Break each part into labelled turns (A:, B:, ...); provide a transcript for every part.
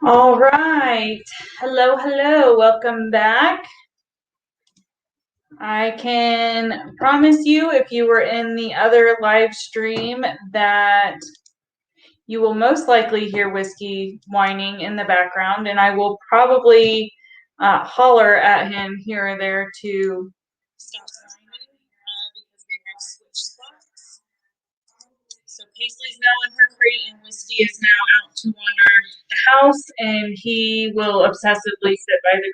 A: All right. Hello, hello. Welcome back. I can promise you, if you were in the other live stream, that you will most likely hear Whiskey whining in the background, and I will probably holler at him here or there to stop whining because they have switched spots. So Paisley's now in her crate, and Whiskey is now out to wander the house, and he will obsessively sit by the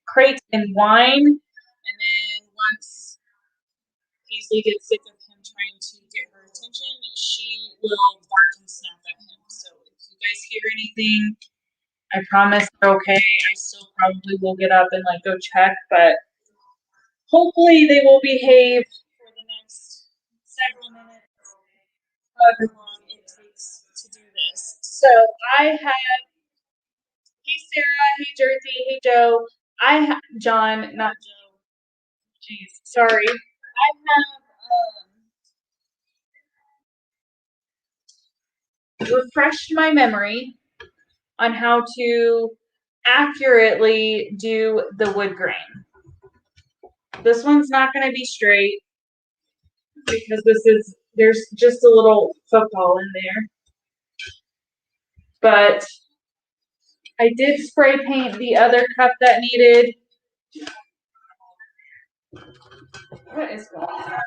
A: crate and whine. And then once Paisley gets sick of him trying to get her attention, she will bark and snap at him. So if you guys hear anything, I promise they're okay. I still probably will get up and go check, but hopefully they will behave for the next several minutes, however long it takes to do this. So I have, hey Sarah, hey Jersey, hey Joe. John, not Joe. Jeez, sorry. I have refreshed my memory on how to accurately do the wood grain. This one's not going to be straight because there's just a little football in there. But I did spray paint the other cup that needed. What is going on?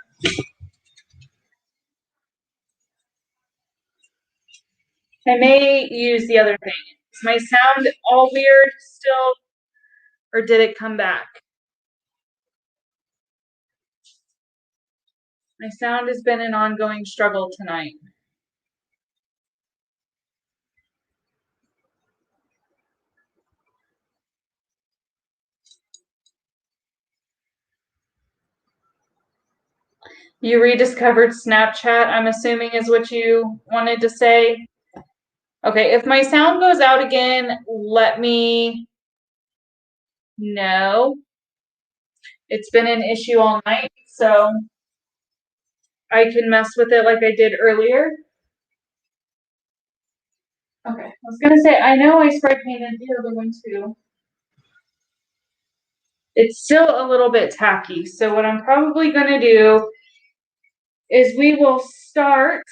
A: I may use the other thing. Is my sound all weird still? Or did it come back? My sound has been an ongoing struggle tonight. You rediscovered Snapchat, I'm assuming is what you wanted to say. Okay, if my sound goes out again, let me know. It's been an issue all night, so I can mess with it like I did earlier. Okay, I was gonna say, I know I spray painted the other one too. It's still a little bit tacky, so what I'm probably gonna do is we will start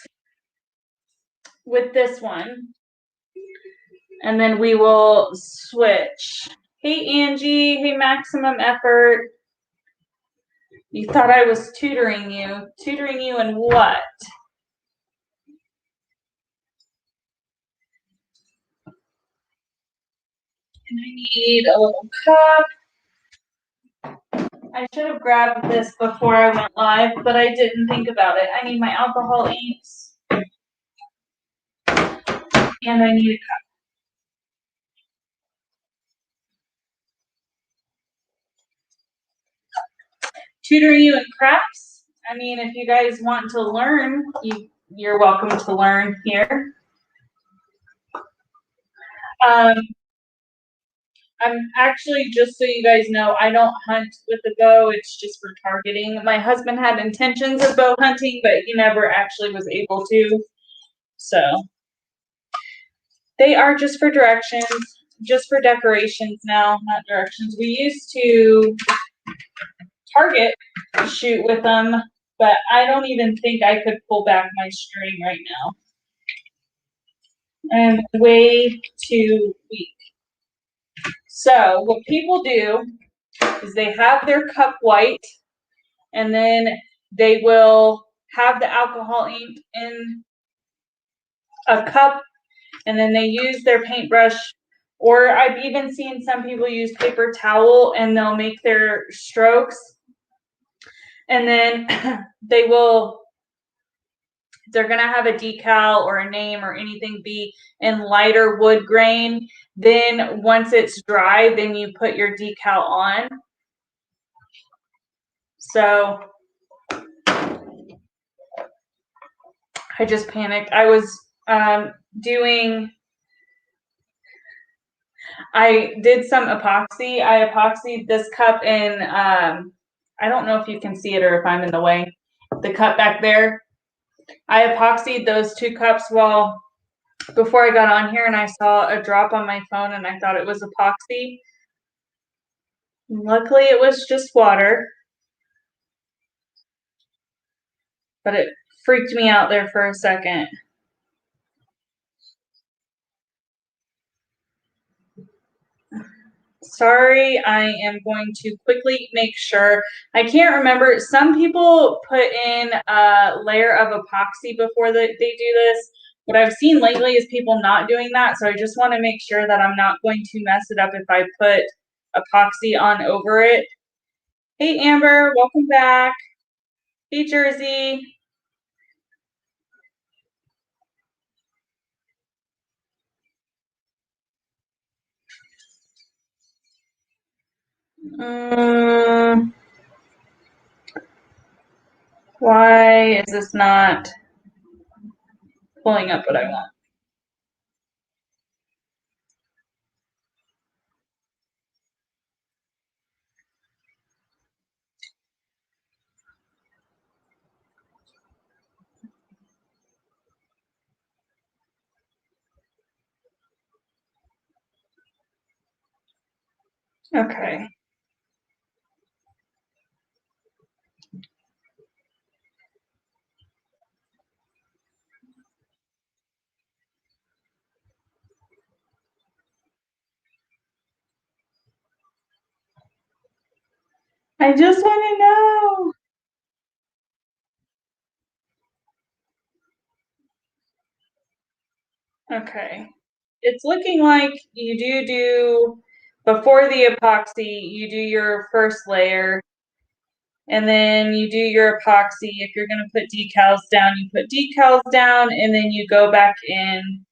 A: with this one, and then we will switch. Hey Angie, hey Maximum Effort. You thought I was tutoring you. Tutoring you in what? And I need a little cup. I should have grabbed this before I went live, but I didn't think about it. I need my alcohol inks. And I need a cup. Tutoring you in crafts. I mean, if you guys want to learn, you're welcome to learn here. I'm actually, just so you guys know, I don't hunt with a bow. It's just for targeting. My husband had intentions of bow hunting, but he never actually was able to. So they are just for directions, just for decorations now, not directions. We used to target shoot with them, but I don't even think I could pull back my string right now. I'm way too weak. So what people do is they have their cup white, and then they will have the alcohol ink in a cup, and then they use their paintbrush, or I've even seen some people use paper towel, and they'll make their strokes, and then they're going to have a decal or a name or anything be in lighter wood grain. Then once it's dry, then you put your decal on. So I just panicked. I was I did some epoxy. I epoxied this cup in, I don't know if you can see it or if I'm in the way, the cup back there. I epoxied those two cups while before I got on here and I saw a drop on my phone and I thought it was epoxy. Luckily, it was just water, but it freaked me out there for a second. Sorry, I am going to quickly make sure. I can't remember. Some people put in a layer of epoxy before they do this. What I've seen lately is people not doing that. So I just want to make sure that I'm not going to mess it up if I put epoxy on over it. Hey, Amber, welcome back. Hey, Jersey. Um, why is this not pulling up what I want? Okay. I just want to know. Okay. It's looking like you do before the epoxy, you do your first layer, and then you do your epoxy. If you're going to put decals down, you put decals down, and then you go back in.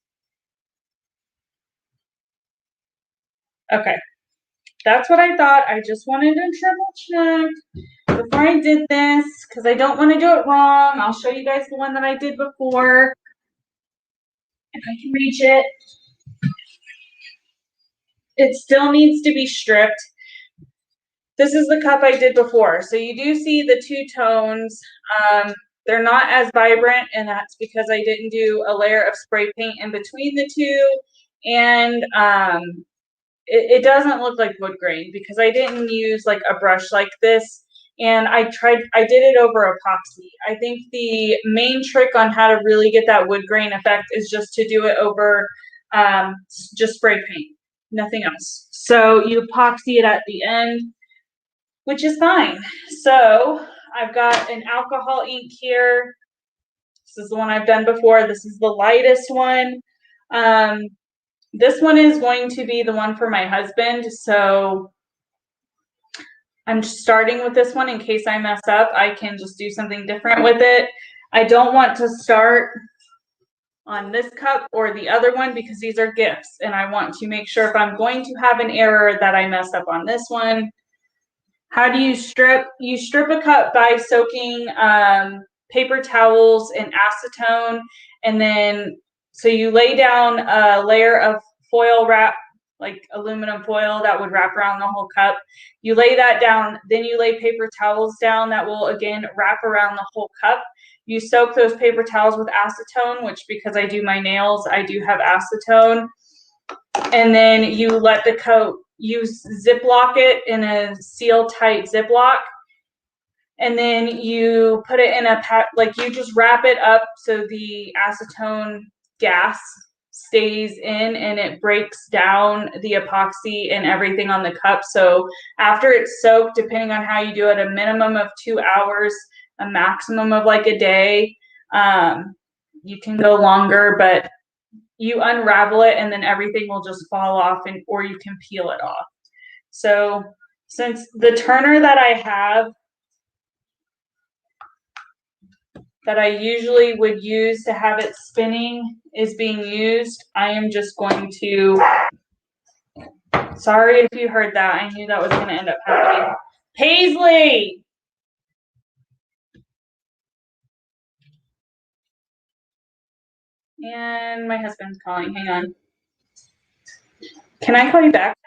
A: Okay. That's what I thought. I just wanted to triple check before I did this because I don't want to do it wrong. I'll show you guys the one that I did before if I can reach it. It still needs to be stripped. This is the cup I did before. So you do see the two tones. They're not as vibrant, and that's because I didn't do a layer of spray paint in between the two. And it doesn't look like wood grain because I didn't use like a brush like this. And I did it over epoxy. I think the main trick on how to really get that wood grain effect is just to do it over just spray paint, nothing else. So you epoxy it at the end, which is fine. So I've got an alcohol ink here. This is the one I've done before. This is the lightest one. This one is going to be the one for my husband. So I'm starting with this one in case I mess up. I can just do something different with it. I don't want to start on this cup or the other one because these are gifts. And I want to make sure if I'm going to have an error that I mess up on this one. How do you strip? You strip a cup by soaking paper towels in acetone, and then so you lay down a layer of foil wrap, like aluminum foil that would wrap around the whole cup. You lay that down, then you lay paper towels down that will again wrap around the whole cup. You soak those paper towels with acetone, which because I do my nails, I do have acetone. And then you let the coat, you Ziploc it in a seal tight Ziploc. And then you put it in a pack, like you just wrap it up so the acetone gas stays in and it breaks down the epoxy and everything on the cup. So after it's soaked, depending on how you do it, a minimum of 2 hours, a maximum of like a day. You can go longer, but you unravel it and then everything will just fall off, and or you can peel it off. So since the turner that I have that I usually would use to have it spinning is being used, I am just going to, sorry if you heard that. I knew that was going to end up happening. Paisley! And my husband's calling. Hang on. Can I call you back?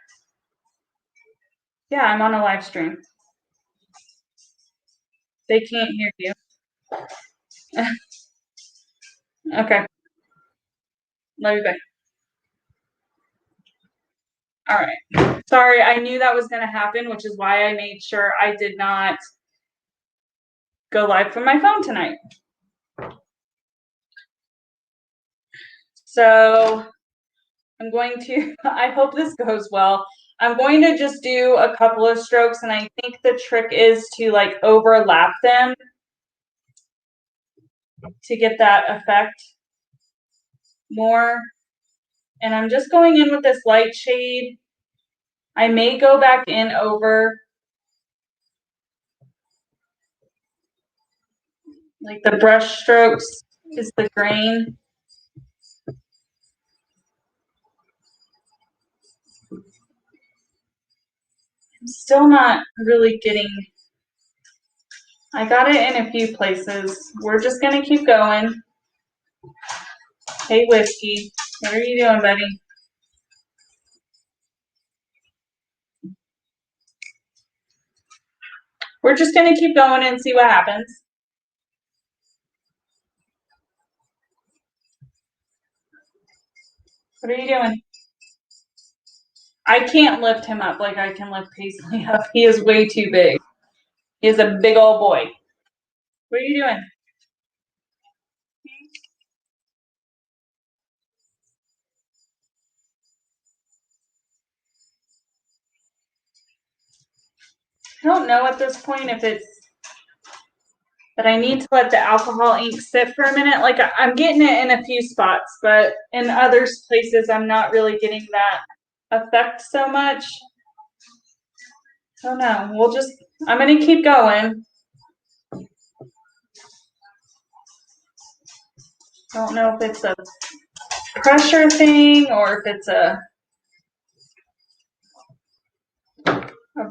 A: Yeah, I'm on a live stream. They can't hear you. Okay. Love you, bye. All right. Sorry, I knew that was going to happen, which is why I made sure I did not go live from my phone tonight. So I'm going to, I hope this goes well. I'm going to just do a couple of strokes, and I think the trick is to like overlap them to get that effect more. And I'm just going in with this light shade. I may go back in over like the brush strokes is the grain. I'm still not really getting, I got it in a few places. We're just gonna keep going. Hey, Whiskey, what are you doing, buddy? We're just gonna keep going and see what happens. What are you doing? I can't lift him up like I can lift Paisley up. He is way too big. He is a big old boy. What are you doing? I don't know at this point if it's that I need to let the alcohol ink sit for a minute. Like I'm getting it in a few spots, but in other places I'm not really getting that effect so much. Oh no, I'm gonna keep going. I don't know if it's a pressure thing or if it's a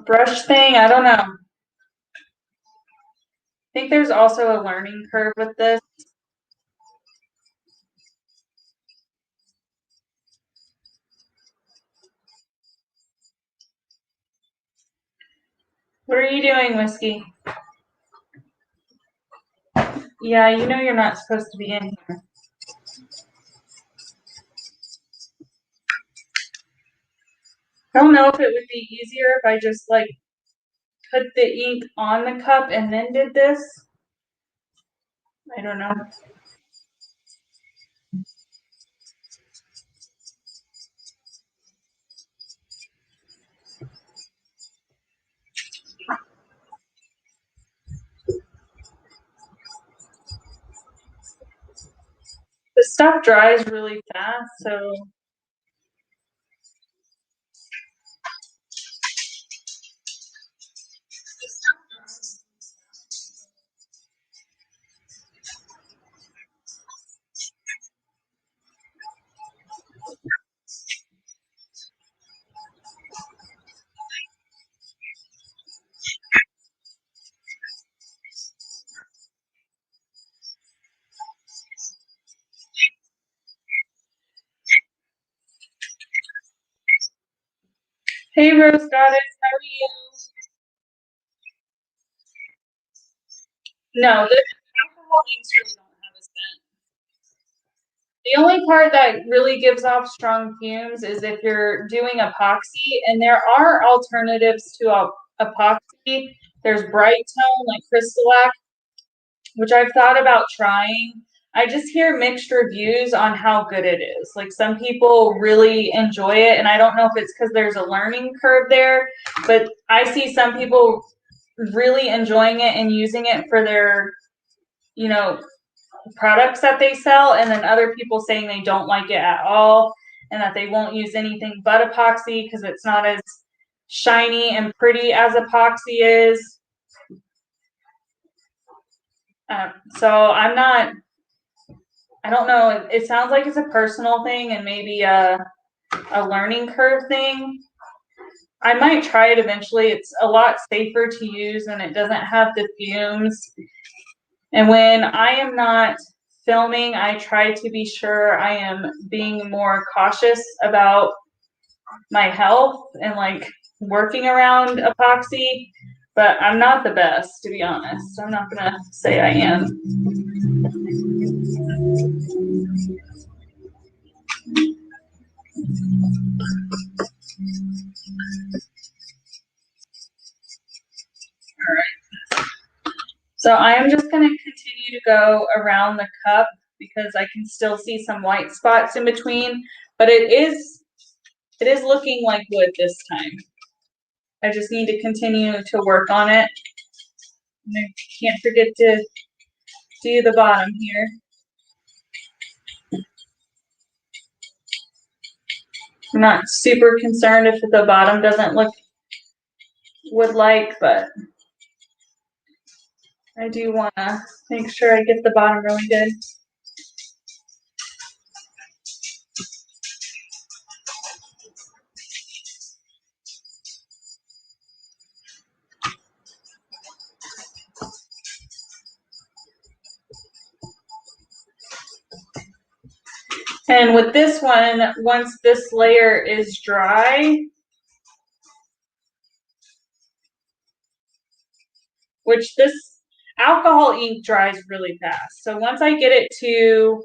A: brush thing. I don't know. I think there's also a learning curve with this. What are you doing, Whiskey? Yeah, you know you're not supposed to be in here. I don't know if it would be easier if I just like put the ink on the cup and then did this. I don't know. The stuff dries really fast, so hey Rose Goddess, how are you? No, the alcohol inks really don't have a scent. The only part that really gives off strong fumes is if you're doing epoxy, and there are alternatives to epoxy. There's Bright Tone, like Crystalac, which I've thought about trying. I just hear mixed reviews on how good it is. Like some people really enjoy it, and I don't know if it's because there's a learning curve there, but I see some people really enjoying it and using it for their, you know, products that they sell, and then other people saying they don't like it at all and that they won't use anything but epoxy because it's not as shiny and pretty as epoxy is. So I don't know. It sounds like it's a personal thing and maybe a learning curve thing. I might try it eventually. It's a lot safer to use and it doesn't have the fumes. And when I am not filming, I try to be sure I am being more cautious about my health and like working around epoxy. But I'm not the best, to be honest. I'm not gonna say I am. So I am just going to continue to go around the cup because I can still see some white spots in between, but it is looking like wood this time. I just need to continue to work on it. And I can't forget to do the bottom here. I'm not super concerned if the bottom doesn't look wood-like, but I do want to make sure I get the bottom really good. And with this one, once this layer is dry, which this alcohol ink dries really fast. So once I get it to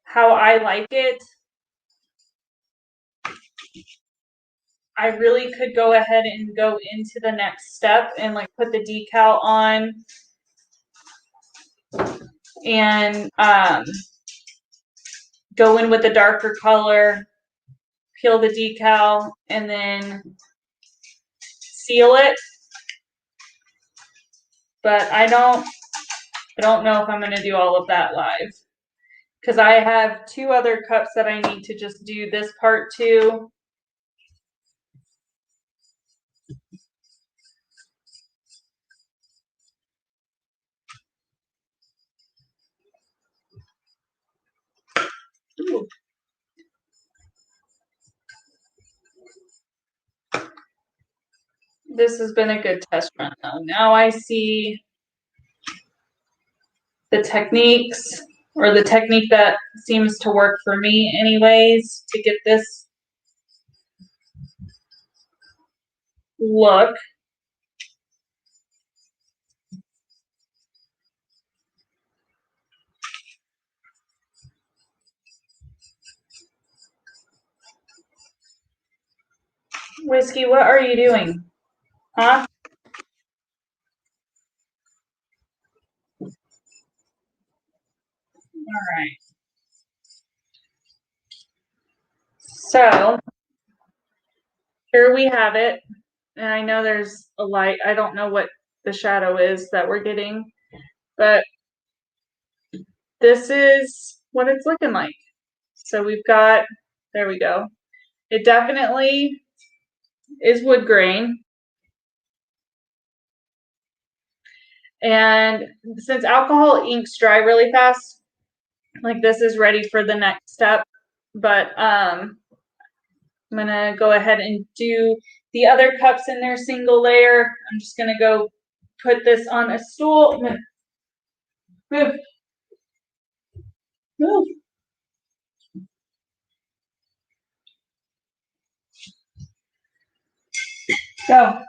A: how I like it, I really could go ahead and go into the next step and like put the decal on and go in with a darker color, peel the decal, and then seal it. But I don't know if I'm going to do all of that live because I have 2 other cups that I need to just do this part to. Ooh. This has been a good test run though. Now I see the techniques, or the technique that seems to work for me anyways, to get this look. Whiskey, what are you doing? Huh? All right. So here we have it. And I know there's a light. I don't know what the shadow is that we're getting, but this is what it's looking like. So we've got, there we go. It definitely is wood grain. And since alcohol inks dry really fast, like this is ready for the next step. But I'm gonna go ahead and do the other cups in their single layer. I'm just gonna go put this on a stool. Move. Move. Go.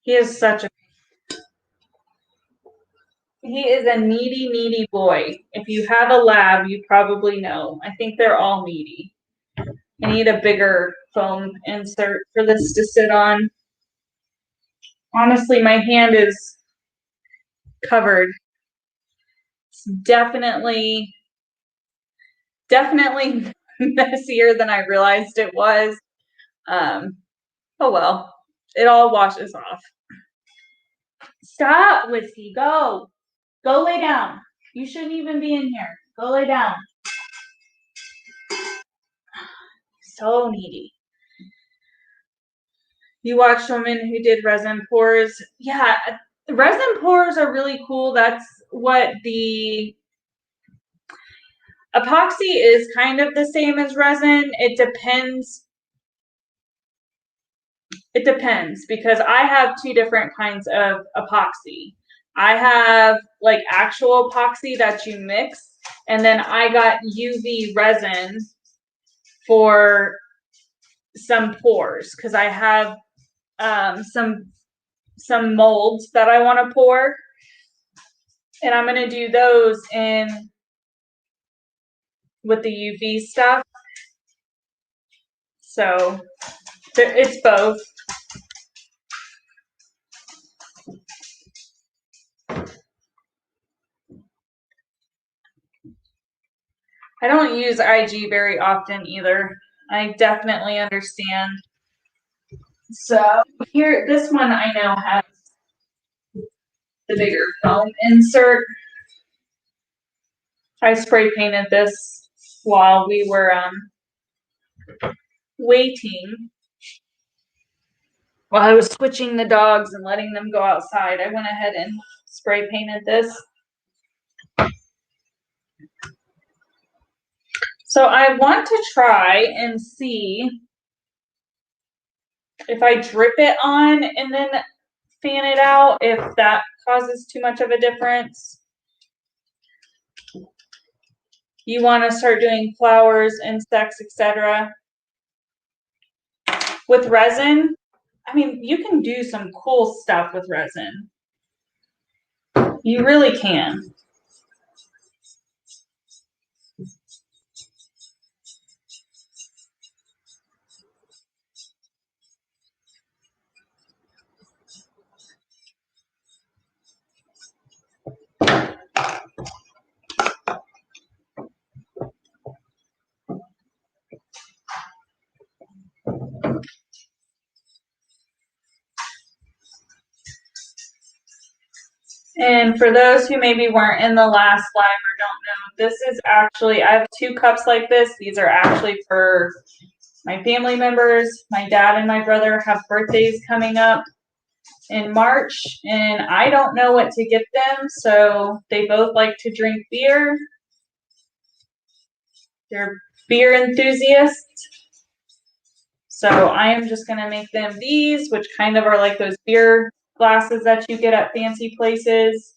A: He is such a needy boy. If you have a lab, you probably know. I think they're all needy. I need a bigger foam insert for this to sit on. Honestly, my hand is covered. It's definitely messier than I realized it was. Oh well, it all washes off. Stop, Whiskey, go. Go lay down. You shouldn't even be in here. Go lay down. So needy. You watched women who did resin pours. Yeah, resin pours are really cool. That's what the epoxy is, kind of the same as resin. It depends. It depends because I have 2 different kinds of epoxy. I have like actual epoxy that you mix, and then I got UV resin for some pours because I have some molds that I want to pour, and I'm going to do those in with the UV stuff. So it's both. I don't use IG very often either. I definitely understand. So here, this one I know has the bigger foam insert. I spray painted this while we were waiting. While I was switching the dogs and letting them go outside, I went ahead and spray painted this. So I want to try and see if I drip it on and then fan it out, if that causes too much of a difference. You want to start doing flowers, insects, etc. With resin, I mean, you can do some cool stuff with resin. You really can. And for those who maybe weren't in the last live or don't know, this is actually, I have 2 cups like this. These are actually for my family members. My dad and my brother have birthdays coming up in March, and I don't know what to get them, so they both like to drink beer. They're beer enthusiasts. So I am just going to make them these, which kind of are like those beer glasses that you get at fancy places.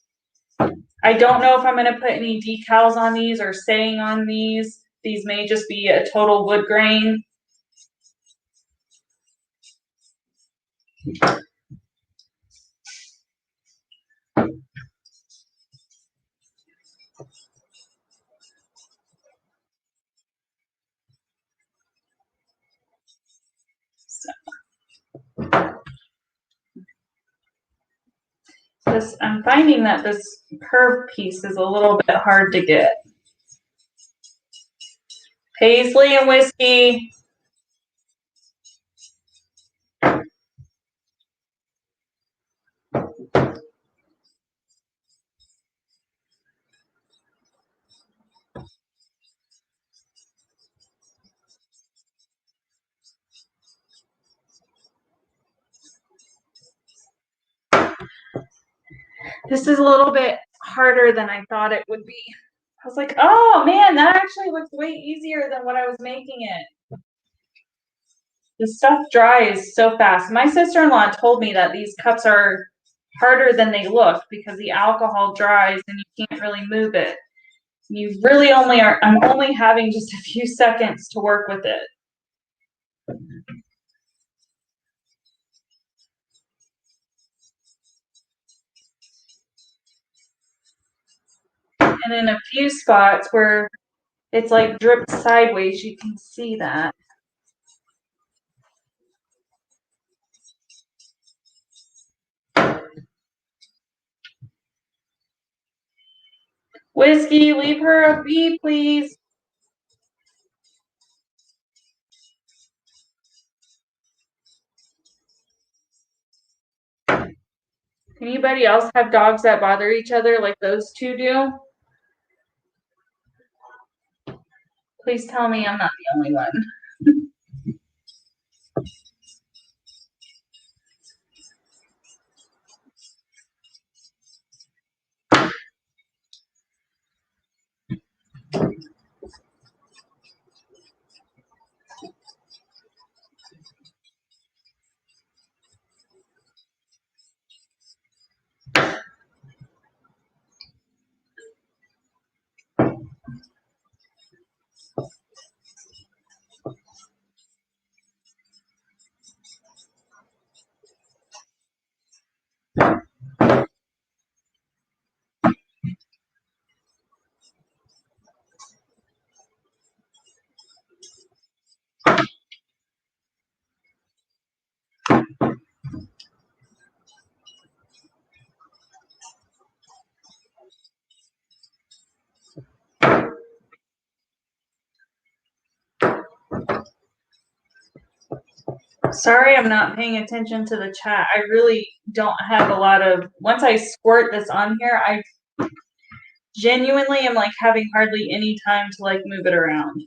A: I don't know if I'm going to put any decals on these or saying on these. These may just be a total wood grain. I'm finding that this curve piece is a little bit hard to get. Paisley and whiskey. This is a little bit harder than I thought it would be. I was like, oh man, that actually looks way easier than what I was making it. The stuff dries so fast. My sister-in-law told me that these cups are harder than they look because the alcohol dries and you can't really move it. You really only are, I'm only having just a few seconds to work with it. And in a few spots where it's like dripped sideways, you can see that. Whiskey, leave her a be, please. Anybody else have dogs that bother each other like those 2 do? Please tell me I'm not the only one. Sorry, I'm not paying attention to the chat. I really don't have a lot of, once I squirt this on here, I genuinely am like having hardly any time to like move it around.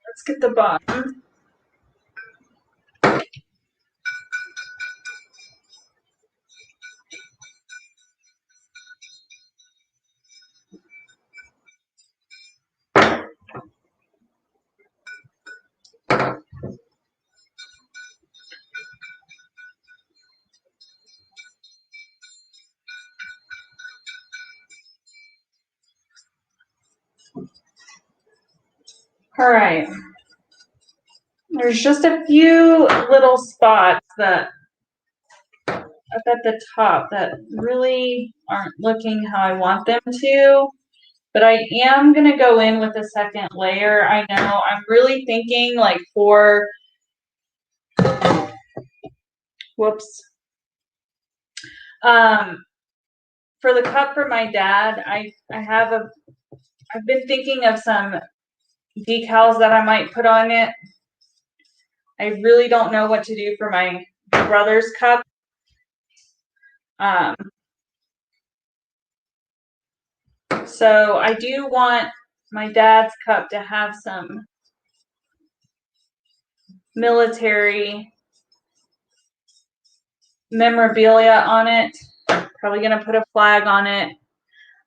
A: Let's get the bottom. All right. There's just a few little spots that up at the top that really aren't looking how I want them to, but I am going to go in with a second layer. I know I'm really thinking like for, whoops, for the cup for my dad, I've been thinking of some decals that I might put on it. I really don't know what to do for my brother's cup. So I do want my dad's cup to have some military memorabilia on it. Probably going to put a flag on it.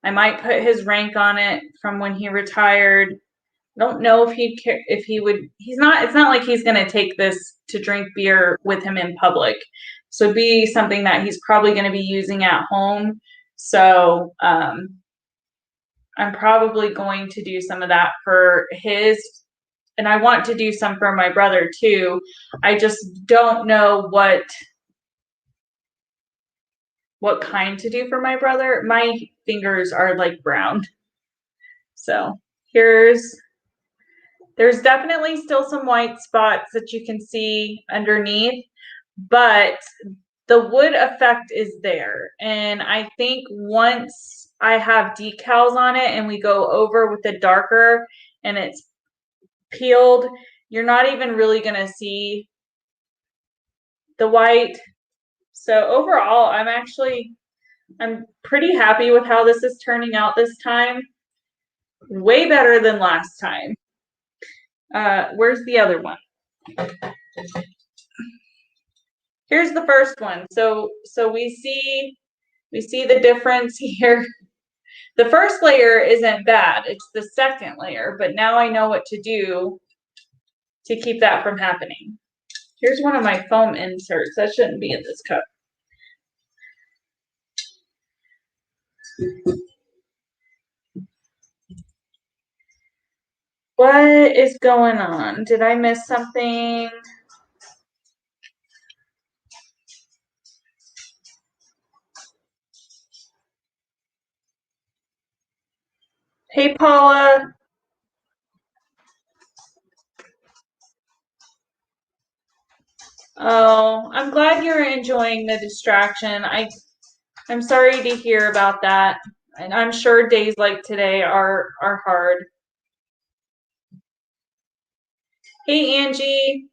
A: I might put his rank on it from when he retired. I don't know if he would. He's not. It's not like he's going to take this to drink beer with him in public. So it'd be something that he's probably going to be using at home. So I'm probably going to do some of that for his, and I want to do some for my brother too. I just don't know what kind to do for my brother. My fingers are like brown. So there's definitely still some white spots that you can see underneath, but the wood effect is there. And I think once I have decals on it and we go over with the darker and it's peeled, you're not even really going to see the white. So overall, I'm pretty happy with how this is turning out this time. Way better than last time. Where's the other one? Here's the first one. So we see the difference here. The first layer isn't bad. It's the second layer, but now I know what to do to keep that from happening. Here's one of my foam inserts. That shouldn't be in this cup. What is going on? Did I miss something? Hey, Paula. Oh, I'm glad you're enjoying the distraction. I'm sorry to hear about that. And I'm sure days like today are hard. Hey, Angie.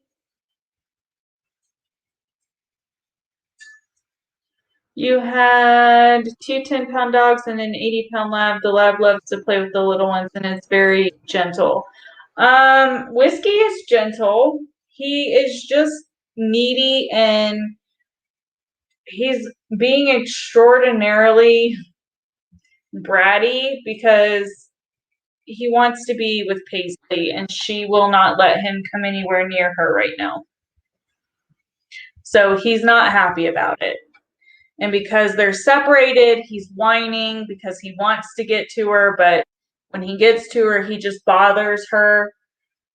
A: You had two 10-pound dogs and an 80-pound lab. The lab loves to play with the little ones and is very gentle. Whiskey is gentle. He is just needy and he's being extraordinarily bratty because he wants to be with Paisley and she will not let him come anywhere near her right now. So he's not happy about it. And because they're separated, he's whining because he wants to get to her, but when he gets to her, he just bothers her.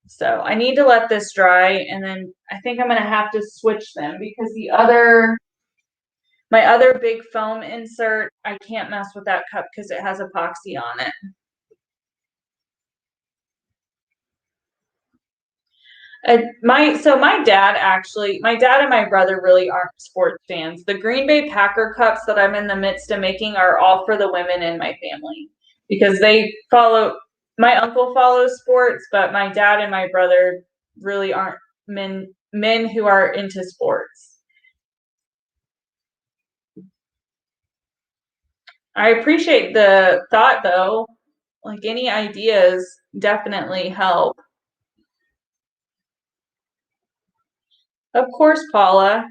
A: So I need to let this dry, and then I think I'm going to have to switch them because my other big foam insert, I can't mess with that cup because it has epoxy on it. My dad and my brother really aren't sports fans. The Green Bay Packer cups that I'm in the midst of making are all for the women in my family because my uncle follows sports, but my dad and my brother really aren't men who are into sports. I appreciate the thought though. Like any ideas definitely help. Of course, Paula.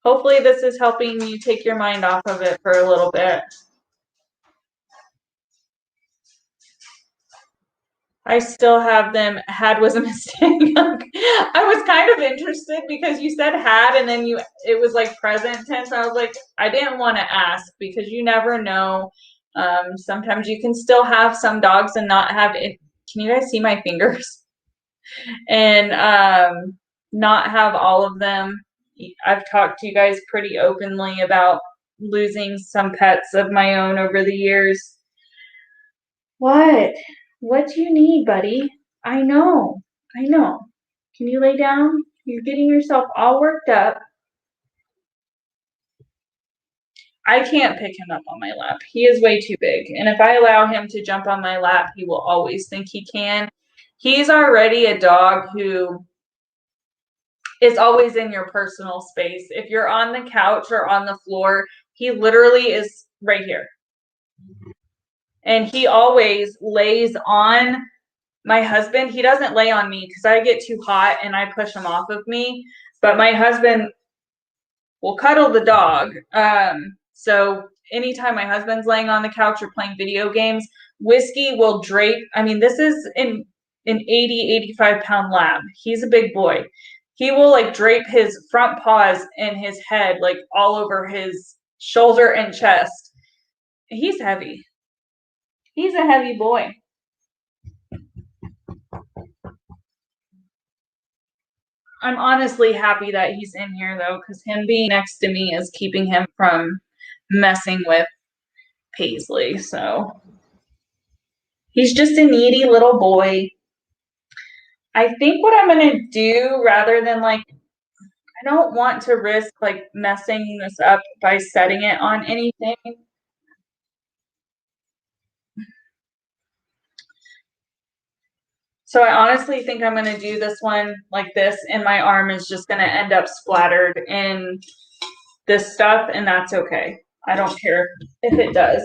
A: Hopefully this is helping you take your mind off of it for a little bit. I still have them. Had was a mistake. I was kind of interested because you said had and then it was like present tense. I was like, I didn't want to ask because you never know. Sometimes you can still have some dogs and not have it. Can you guys see my fingers? And not have all of them. I've talked to you guys pretty openly about losing some pets of my own over the years. What? What do you need, buddy? I know. I know. Can you lay down? You're getting yourself all worked up. I can't pick him up on my lap. He is way too big. And if I allow him to jump on my lap, he will always think he can. He's already a dog who is always in your personal space. If you're on the couch or on the floor, he literally is right here. And he always lays on my husband. He doesn't lay on me because I get too hot and I push him off of me. But my husband will cuddle the dog. So anytime my husband's laying on the couch or playing video games, Whiskey will drape. I mean, this is an 80, 85-pound lab. He's a big boy. He will like drape his front paws and his head like all over his shoulder and chest. He's heavy. He's a heavy boy. I'm honestly happy that he's in here though, because him being next to me is keeping him from messing with Paisley. So he's just a needy little boy. I think what I'm gonna do rather than like, I don't want to risk like messing this up by setting it on anything. So I honestly think I'm gonna do this one like this, and my arm is just gonna end up splattered in this stuff, and that's okay. I don't care if it does.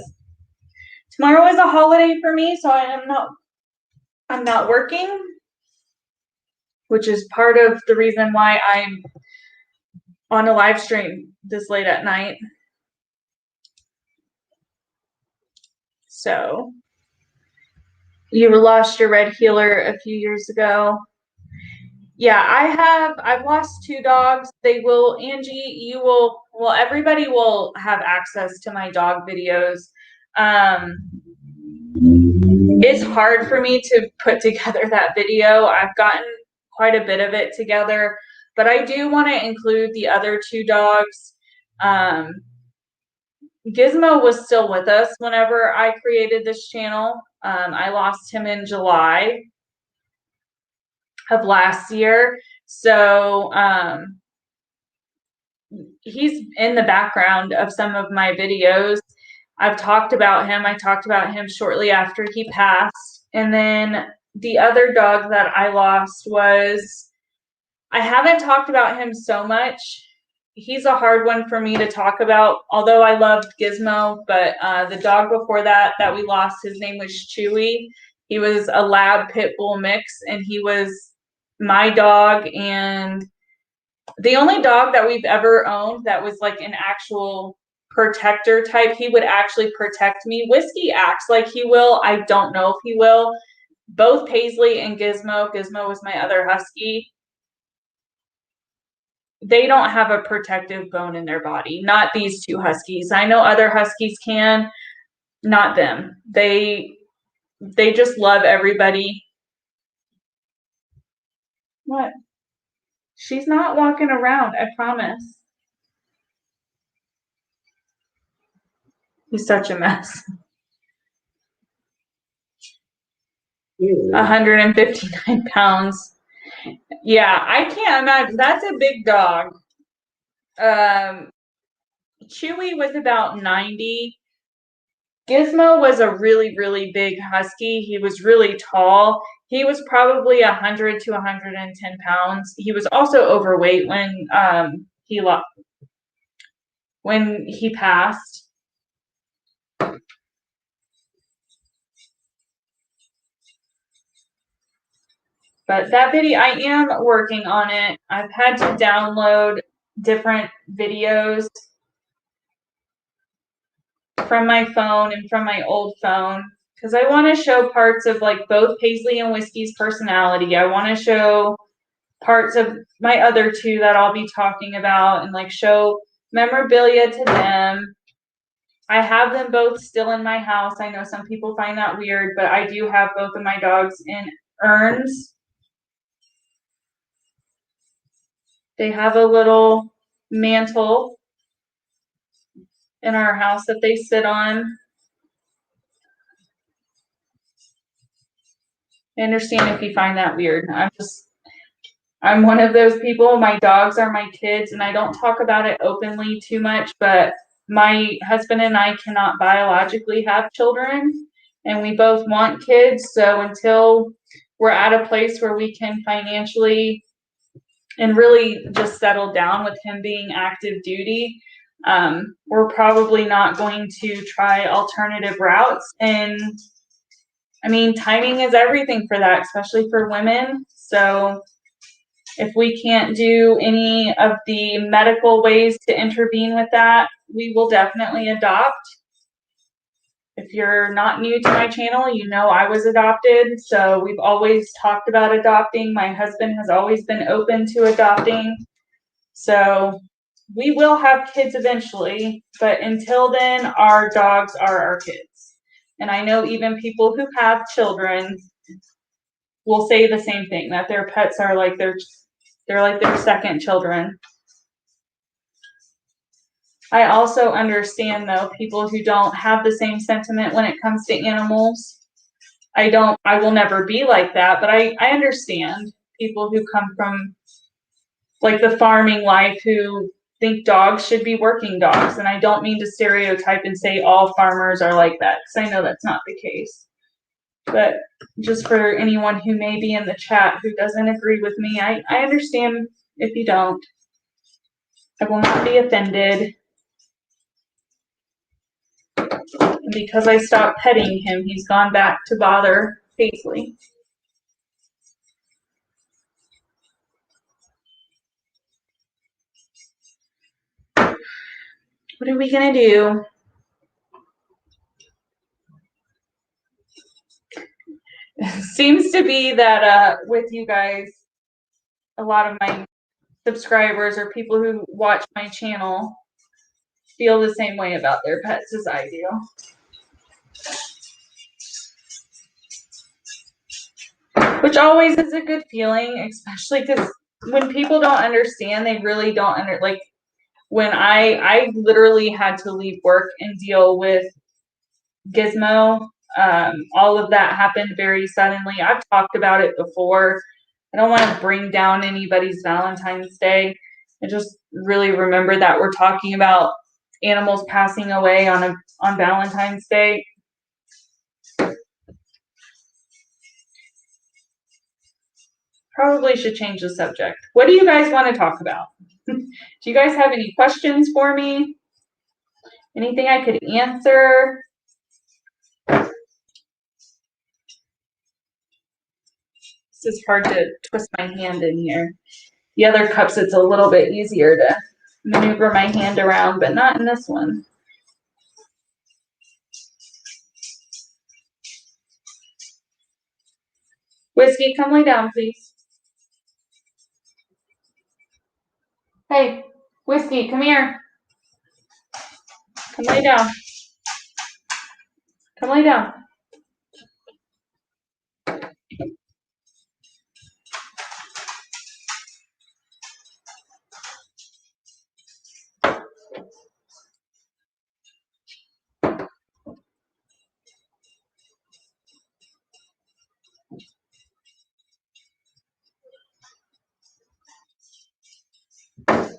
A: Tomorrow is a holiday for me, so I'm not working, which is part of the reason why I'm on a live stream this late at night. So you lost your red heeler a few years ago. Yeah, I've lost 2 dogs. They will, Angie, everybody will have access to my dog videos. It's hard for me to put together that video. I've gotten quite a bit of it together, but I do want to include the other 2 dogs. Gizmo was still with us whenever I created this channel. I lost him in July of last year. So he's in the background of some of my videos. I've talked about him. I talked about him shortly after he passed. And then the other dog that I lost I haven't talked about him so much. He's a hard one for me to talk about, although I loved Gizmo. But the dog before that we lost, his name was Chewy. He was a lab pit bull mix, and he was my dog and the only dog that we've ever owned that was like an actual protector type. He would actually protect me. Whiskey acts like he will. I don't know if he will. Both Paisley and Gizmo. Gizmo was my other husky. they don't have a protective bone in their body. Not these two huskies. I know other huskies can, not them. They just love everybody. What? She's not walking around, I promise. He's such a mess. 159 pounds. Yeah, I can't imagine. That's a big dog. Chewy was about 90. Gizmo was a really, really big husky. He was really tall. He was probably 100 to 110 pounds. He was also overweight when he passed. But that video, I am working on it. I've had to download different videos from my phone and from my old phone because I want to show parts of like both Paisley and Whiskey's personality. I want to show parts of my other two that I'll be talking about and like show memorabilia to them. I have them both still in my house. I know some people find that weird, but I do have both of my dogs in urns. They have a little mantle in our house that they sit on. I understand if you find that weird. I'm one of those people. My dogs are my kids, and I don't talk about it openly too much, but my husband and I cannot biologically have children, and we both want kids. So until we're at a place where we can financially and really just settle down with him being active duty, we're probably not going to try alternative routes. And I mean, timing is everything for that, especially for women. So if we can't do any of the medical ways to intervene with that, we will definitely adopt. If you're not new to my channel, you know I was adopted, so we've always talked about adopting. My husband has always been open to adopting. So we will have kids eventually, but until then, our dogs are our kids. And I know even people who have children will say the same thing, that their pets are like they're like their second children. I also understand though people who don't have the same sentiment when it comes to animals. I will never be like that, but I understand people who come from like the farming life who think dogs should be working dogs. And I don't mean to stereotype and say all farmers are like that, because I know that's not the case. But just for anyone who may be in the chat who doesn't agree with me, I understand if you don't. I will not be offended. And because I stopped petting him, he's gone back to bother Paisley. What are we gonna do? Seems to be that with you guys, a lot of my subscribers or people who watch my channel feel the same way about their pets as I do. Which always is a good feeling, especially because when people don't understand, they really don't like when I literally had to leave work and deal with Gizmo. All of that happened very suddenly. I've talked about it before. I don't want to bring down anybody's Valentine's Day. I just really remember that we're talking about animals passing away on Valentine's Day. Probably should change the subject. What do you guys want to talk about? Do you guys have any questions for me? Anything I could answer? This is hard to twist my hand in here. The other cups, it's a little bit easier to maneuver my hand around, but not in this one. Whiskey, come lay down, please. Hey, Whiskey, come here. Come lay down. Come lay down.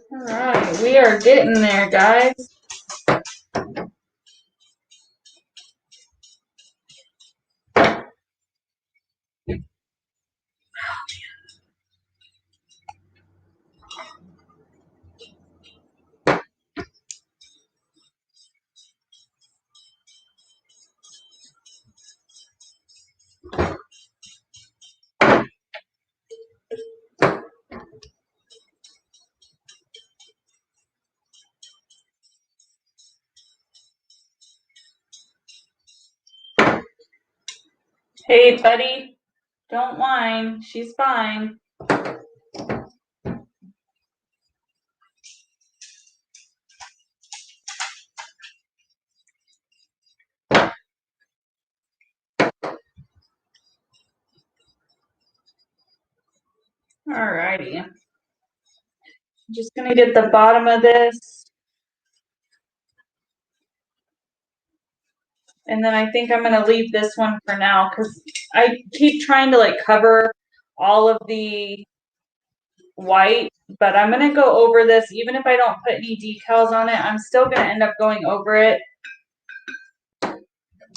A: All right, we are getting there, guys. Hey, buddy, don't whine. She's fine. All righty. I'm just gonna get the bottom of this. And then I think I'm gonna leave this one for now because I keep trying to like cover all of the white, but I'm gonna go over this. Even if I don't put any decals on it, I'm still gonna end up going over it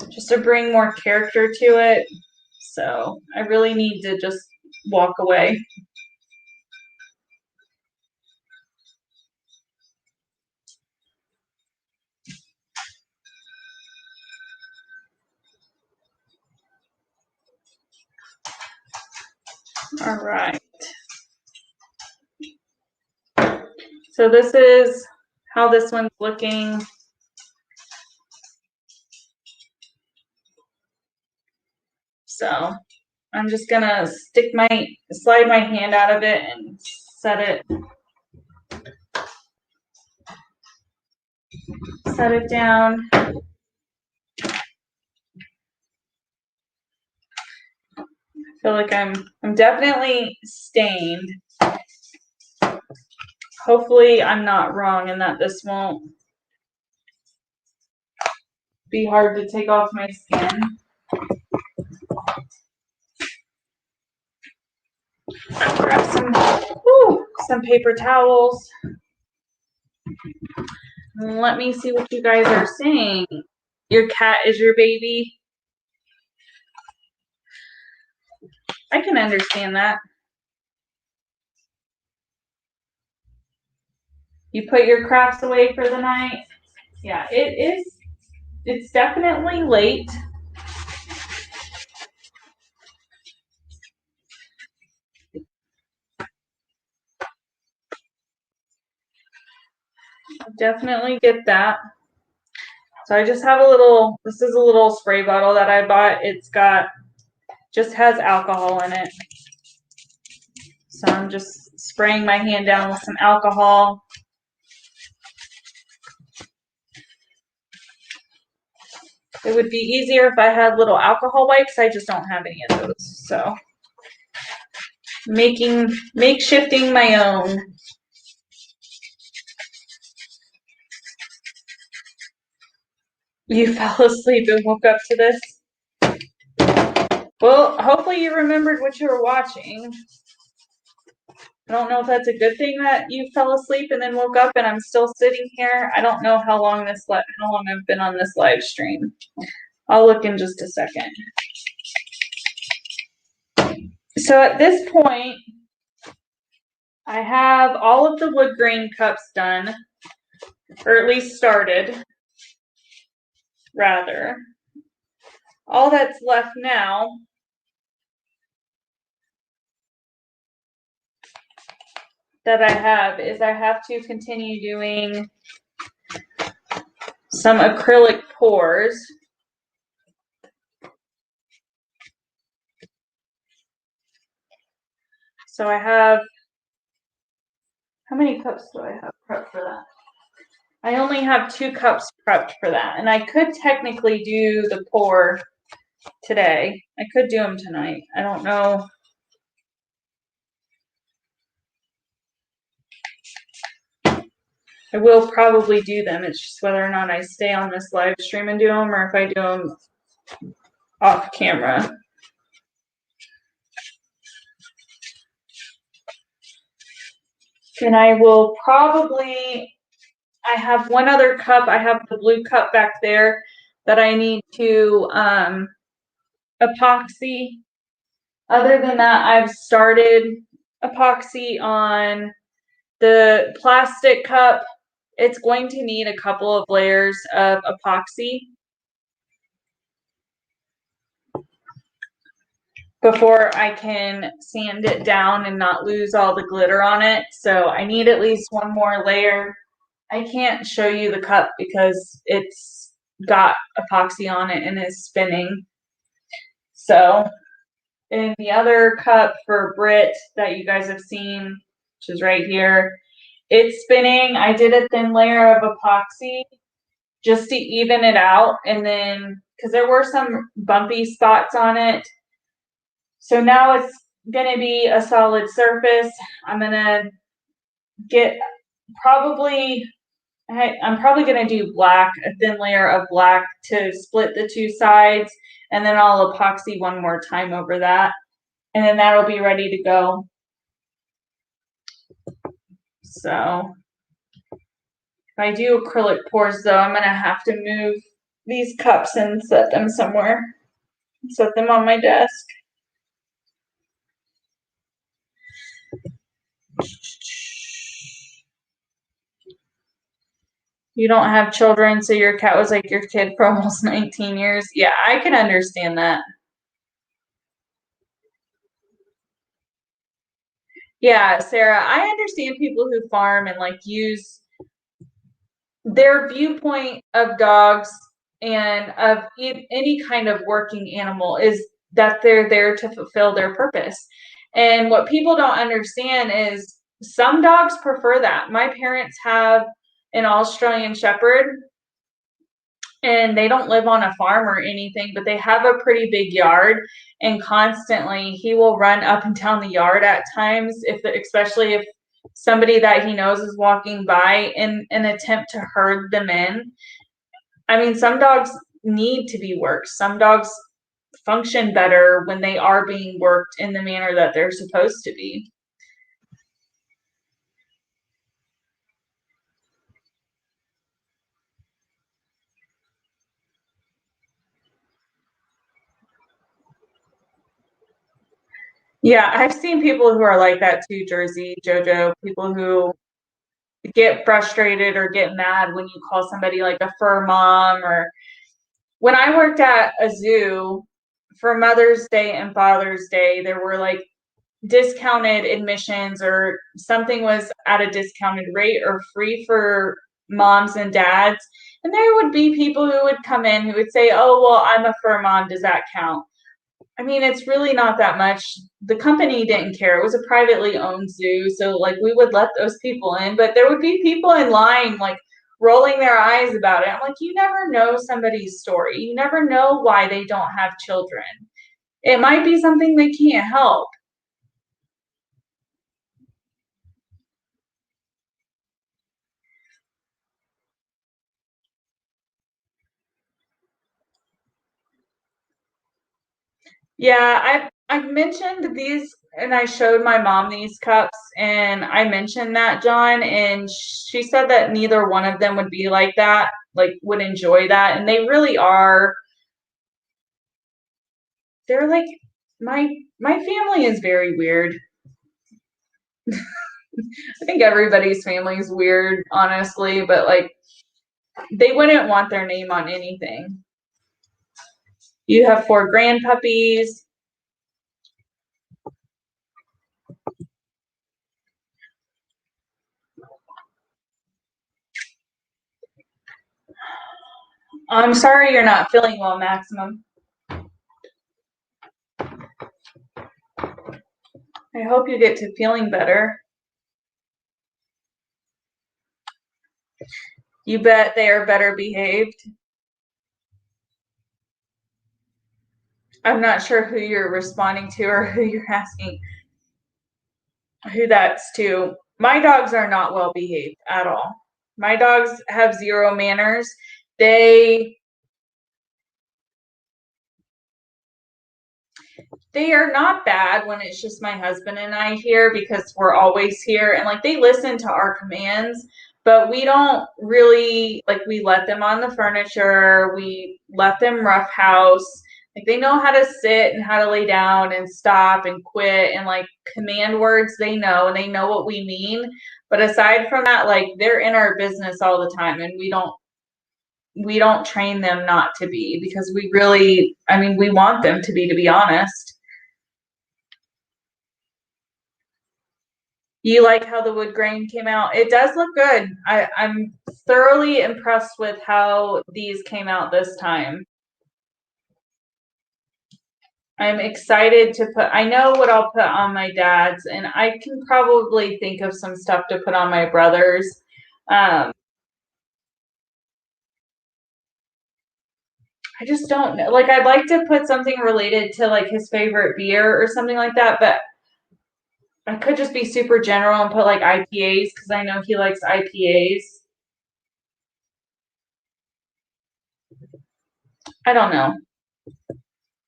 A: just to bring more character to it. So I really need to just walk away. All right. So this is how this one's looking. So I'm just gonna slide my hand out of it and set it down. I feel like I'm definitely stained. Hopefully I'm not wrong and that this won't be hard to take off my skin. Grab some paper towels. Let me see what you guys are saying. Your cat is your baby. I can understand that. You put your crafts away for the night. Yeah, it is. It's definitely late. Definitely get that. So I just have this is a little spray bottle that I bought. Just has alcohol in it. So I'm just spraying my hand down with some alcohol. It would be easier if I had little alcohol wipes. I just don't have any of those. So makeshifting my own. You fell asleep and woke up to this? Well, hopefully you remembered what you were watching. I don't know if that's a good thing that you fell asleep and then woke up and I'm still sitting here. I don't know how long I've been on this live stream. I'll look in just a second. So at this point, I have all of the wood grain cups done, or at least started, rather. All that's left now that I have to continue doing some acrylic pours. So I How many cups do I have prepped for that? I only have 2 cups prepped for that. And I could technically do the pour today. I could do them tonight. I don't know. I will probably do them. It's just whether or not I stay on this live stream and do them or if I do them off camera. And I will probably, I have one other cup. I have the blue cup back there that I need to epoxy. Other than that, I've started epoxy on the plastic cup. It's going to need a couple of layers of epoxy before I can sand it down and not lose all the glitter on it. So I need at least one more layer. I can't show you the cup because it's got epoxy on it and is spinning. So in the other cup for Brit that you guys have seen, which is right here, it's spinning. I did a thin layer of epoxy just to even it out, and then because there were some bumpy spots on it. So now it's going to be a solid surface. I'm going to get I'm probably going to do black, a thin layer of black to split the 2 sides, and then I'll epoxy one more time over that, and then that'll be ready to go. So if I do acrylic pours, though, I'm going to have to move these cups and set them somewhere. Set them on my desk. You don't have children, so your cat was like your kid for almost 19 years. Yeah, I can understand that. Yeah, Sarah, I understand people who farm and like use their viewpoint of dogs and of any kind of working animal is that they're there to fulfill their purpose. And what people don't understand is some dogs prefer that. My parents have an Australian Shepherd, and they don't live on a farm or anything, but they have a pretty big yard, and constantly he will run up and down the yard at times, especially if somebody that he knows is walking by in an attempt to herd them in. I mean, some dogs need to be worked. Some dogs function better when they are being worked in the manner that they're supposed to be. Yeah, I've seen people who are like that too, Jersey, JoJo, people who get frustrated or get mad when you call somebody like a fur mom. Or when I worked at a zoo for Mother's Day and Father's Day, there were like discounted admissions or something was at a discounted rate or free for moms and dads. And there would be people who would come in who would say, oh, well, I'm a fur mom. Does that count? I mean, it's really not that much. The company didn't care. It was a privately owned zoo. So, like, we would let those people in, but there would be people in line, like, rolling their eyes about it. I'm like, you never know somebody's story. You never know why they don't have children. It might be something they can't help. Yeah, I've mentioned these, and I showed my mom these cups, and I mentioned that, John, and she said that neither one of them would be like that, like would enjoy that, and they really are. They're like my family is very weird. I think everybody's family is weird, honestly, but like they wouldn't want their name on anything. You have 4 grand puppies. I'm sorry you're not feeling well, Maximum. I hope you get to feeling better. You bet they are better behaved. I'm not sure who you're responding to or who you're asking who that's to. My dogs are not well behaved at all. My dogs have zero manners. They are not bad when it's just my husband and I here because we're always here and like they listen to our commands, but we don't really like we let them on the furniture, we let them roughhouse. Like they know how to sit and how to lay down and stop and quit and like command words they know and they know what we mean. But aside from that, like they're in our business all the time and we don't train them not to be because we really, I mean, we want them to be honest. You like how the wood grain came out? It does look good. I'm thoroughly impressed with how these came out this time. I'm excited to put, I know what I'll put on my dad's, and I can probably think of some stuff to put on my brother's. I just don't know. Like, I'd like to put something related to like his favorite beer or something like that, but I could just be super general and put like IPAs because I know he likes IPAs. I don't know.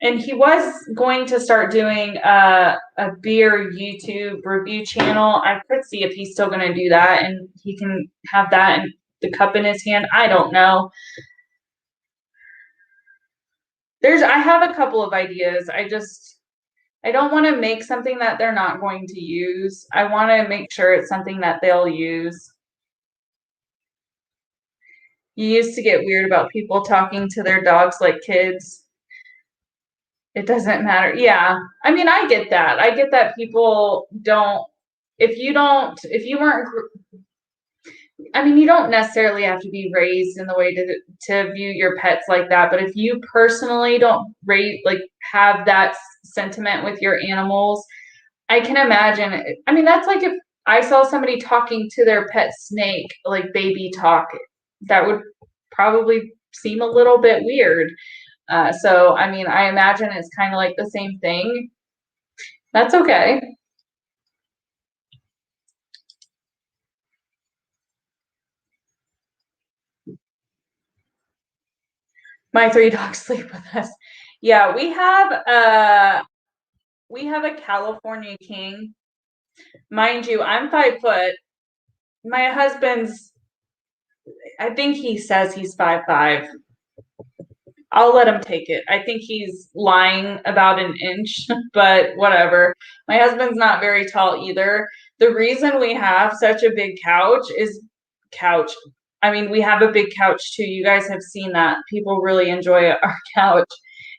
A: And he was going to start doing a beer YouTube review channel. I could see if he's still going to do that and he can have that and the cup in his hand. I don't know. I have a couple of ideas. I don't want to make something that they're not going to use. I want to make sure it's something that they'll use. You used to get weird about people talking to their dogs like kids. It doesn't matter. Yeah. I mean, I get that. I get that people don't, if you weren't, I mean, you don't necessarily have to be raised in the way to view your pets like that. But if you personally don't have that sentiment with your animals, I can imagine. I mean, that's like if I saw somebody talking to their pet snake, like baby talk, that would probably seem a little bit weird. So, I mean, I imagine it's kind of like the same thing. That's okay. My three dogs sleep with us. Yeah, we have a California King. Mind you, I'm 5 foot. My husband's, I think he says he's 5'5". I'll let him take it. I think he's lying about an inch, but whatever. My husband's not very tall either. The reason we have such a big couch. I mean, we have a big couch too. You guys have seen that. People really enjoy our couch.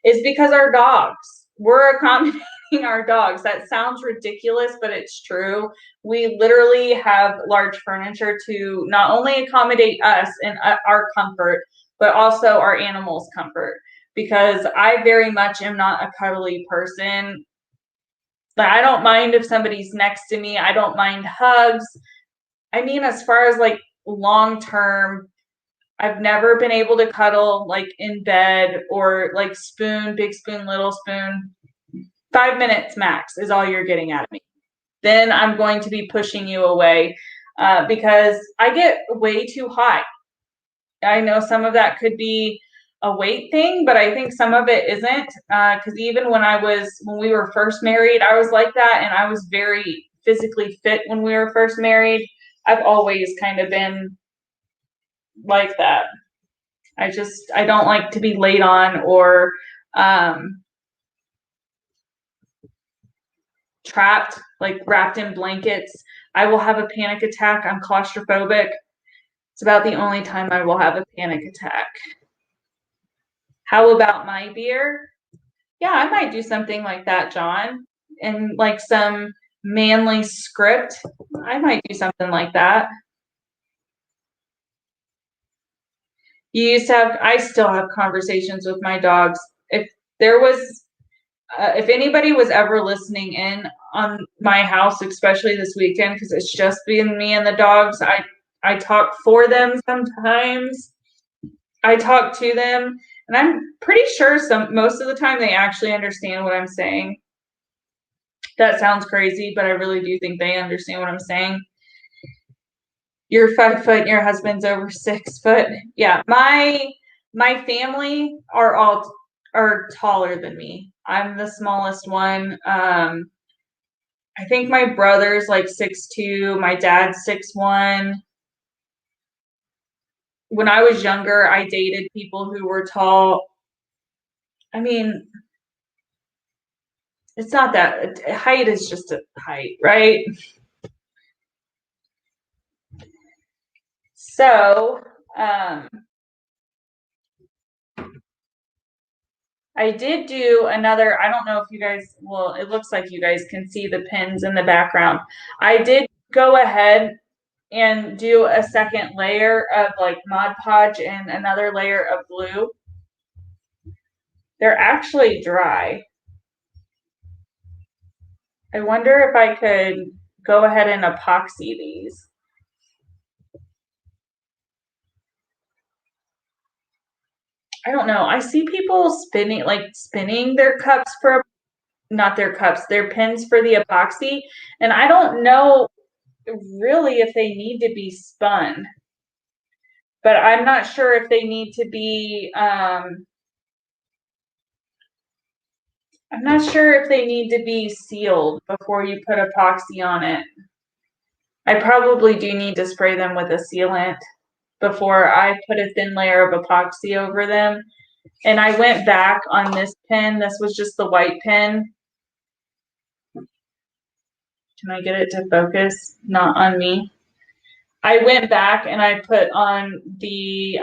A: Is because our dogs. We're accommodating our dogs. That sounds ridiculous, but it's true. We literally have large furniture to not only accommodate us and our comfort, but also our animals' comfort. Because I very much am not a cuddly person. Like, I don't mind if somebody's next to me. I don't mind hugs. I mean, as far as like long term, I've never been able to cuddle like in bed or like spoon, big spoon, little spoon. 5 minutes max is all you're getting out of me. Then I'm going to be pushing you away because I get way too hot. I know some of that could be a weight thing, but I think some of it isn't. Because even when we were first married, I was like that, and I was very physically fit when we were first married. I've always kind of been like that. I don't like to be laid on or trapped, like wrapped in blankets. I will have a panic attack. I'm claustrophobic. It's about the only time I will have a panic attack. How about my beer? Yeah, I might do something like that, John. And like some manly script. I might do something like that. I still have conversations with my dogs. If there was, if anybody was ever listening in on my house, especially this weekend, because it's just been me and the dogs, I talk for them sometimes. I talk to them, and I'm pretty sure most of the time they actually understand what I'm saying. That sounds crazy, but I really do think they understand what I'm saying. You're 5 foot and your husband's over 6 foot. Yeah, my family are taller than me. I'm the smallest one. I think my brother's like 6'2", my dad's 6'1". When I was younger, I dated people who were tall. I mean, it's not that height is just a height, right? So, I did do another, I don't know if you guys, well, it looks like you guys can see the pins in the background. I did go ahead and do a second layer of like Mod Podge and another layer of glue. They're actually dry. I wonder if I could go ahead and epoxy these. I don't know. I see people spinning their cups for, not their cups, their pins for the epoxy. And I don't know really if they need to be spun, but I'm not sure if they need to be, I'm not sure if they need to be sealed before you put epoxy on it. I probably do need to spray them with a sealant before I put a thin layer of epoxy over them. And I went back on this pen. This was just the white pen. Can I get it to focus? Not on me. I went back and I put on the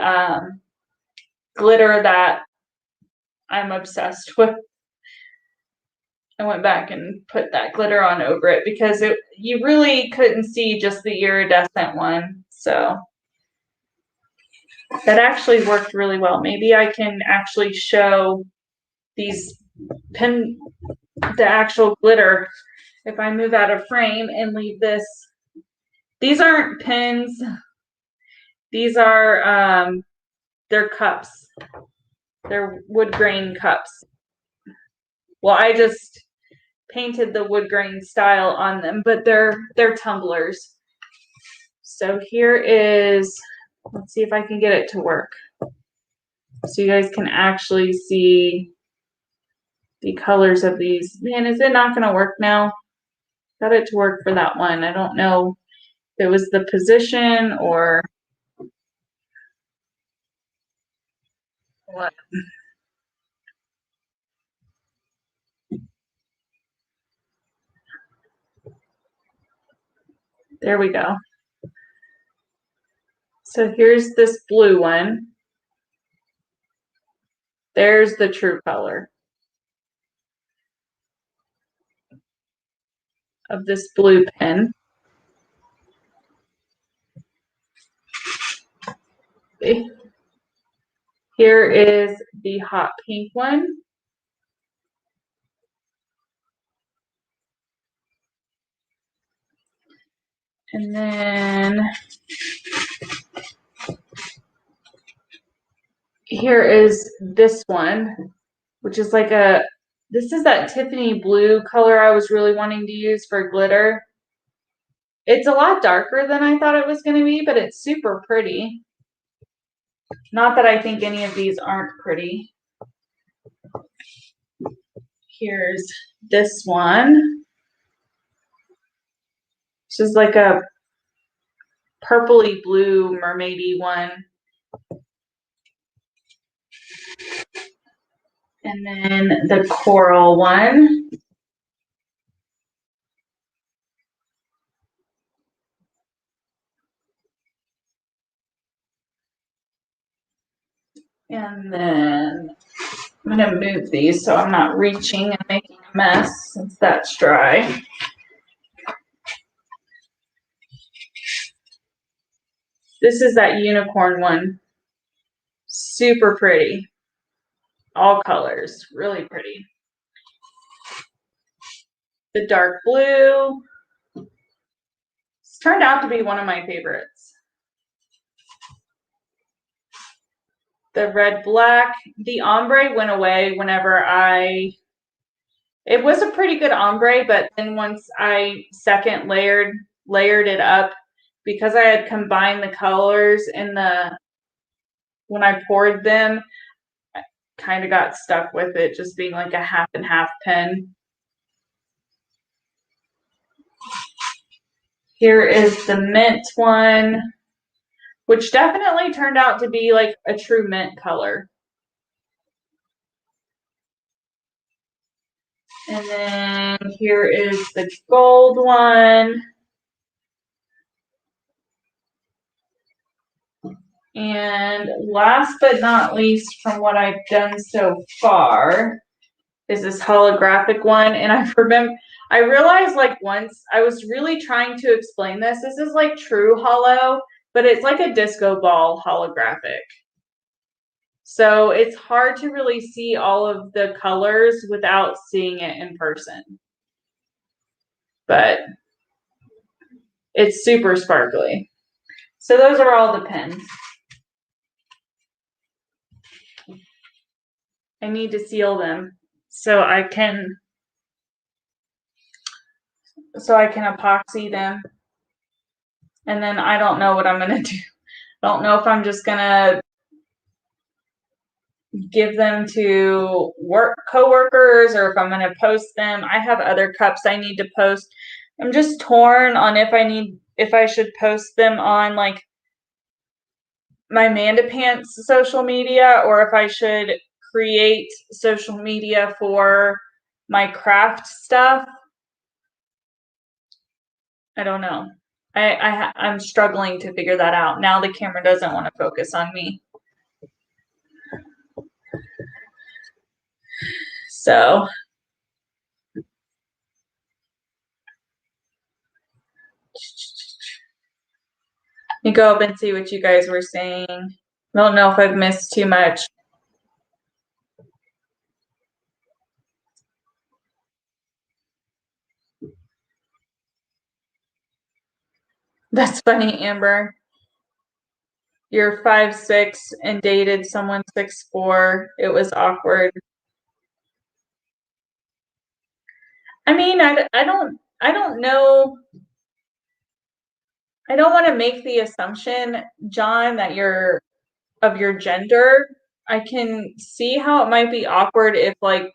A: glitter that I'm obsessed with. I went back and put that glitter on over it because you really couldn't see just the iridescent one. So that actually worked really well. Maybe I can actually show the actual glitter if I move out of frame and leave this. These aren't pins. These are they're cups. They're wood grain cups. Well, I just painted the wood grain style on them, but they're tumblers. So here is, let's see if I can get it to work. So you guys can actually see the colors of these. Man, is it not going to work now? Got it to work for that one. I don't know if it was the position or what. There we go. So here's this blue one. There's the true color of this blue pen. Okay. Here is the hot pink one. And then here is this one, which is like this is that Tiffany blue color I was really wanting to use for glitter. It's a lot darker than I thought it was going to be, but it's super pretty. Not that I think any of these aren't pretty. Here's this one. This is like a purpley blue mermaidy one. And then the coral one. And then I'm going to move these so I'm not reaching and making a mess since that's dry. This is that unicorn one. Super pretty. All colors. Really pretty. The dark blue. It's turned out to be one of my favorites. the red black. The ombre went away whenever it was a pretty good ombre, but then once I second layered it up, because I had combined the colors when I poured them, I kind of got stuck with it just being like a half and half pen. Here is the mint one, which definitely turned out to be like a true mint color. And then here is the gold one. And last but not least, from what I've done so far, is this holographic one. And I realized like once I was really trying to explain this. This is like true holo, but it's like a disco ball holographic. So it's hard to really see all of the colors without seeing it in person. But it's super sparkly. So those are all the pens. I need to seal them so I can epoxy them. And then I don't know what I'm going to do. I don't know if I'm just going to give them to coworkers or if I'm going to post them. I have other cups I need to post. I'm just torn on if I should post them on like my Manda Pants social media or if I should create social media for my craft stuff. I don't know. I'm struggling to figure that out. Now the camera doesn't want to focus on me. So you go up and see what you guys were saying. I don't know if I've missed too much. That's funny, Amber. You're 5'6" and dated someone 6'4". It was awkward. I mean, I don't know. I don't want to make the assumption, John, that you're of your gender. I can see how it might be awkward if like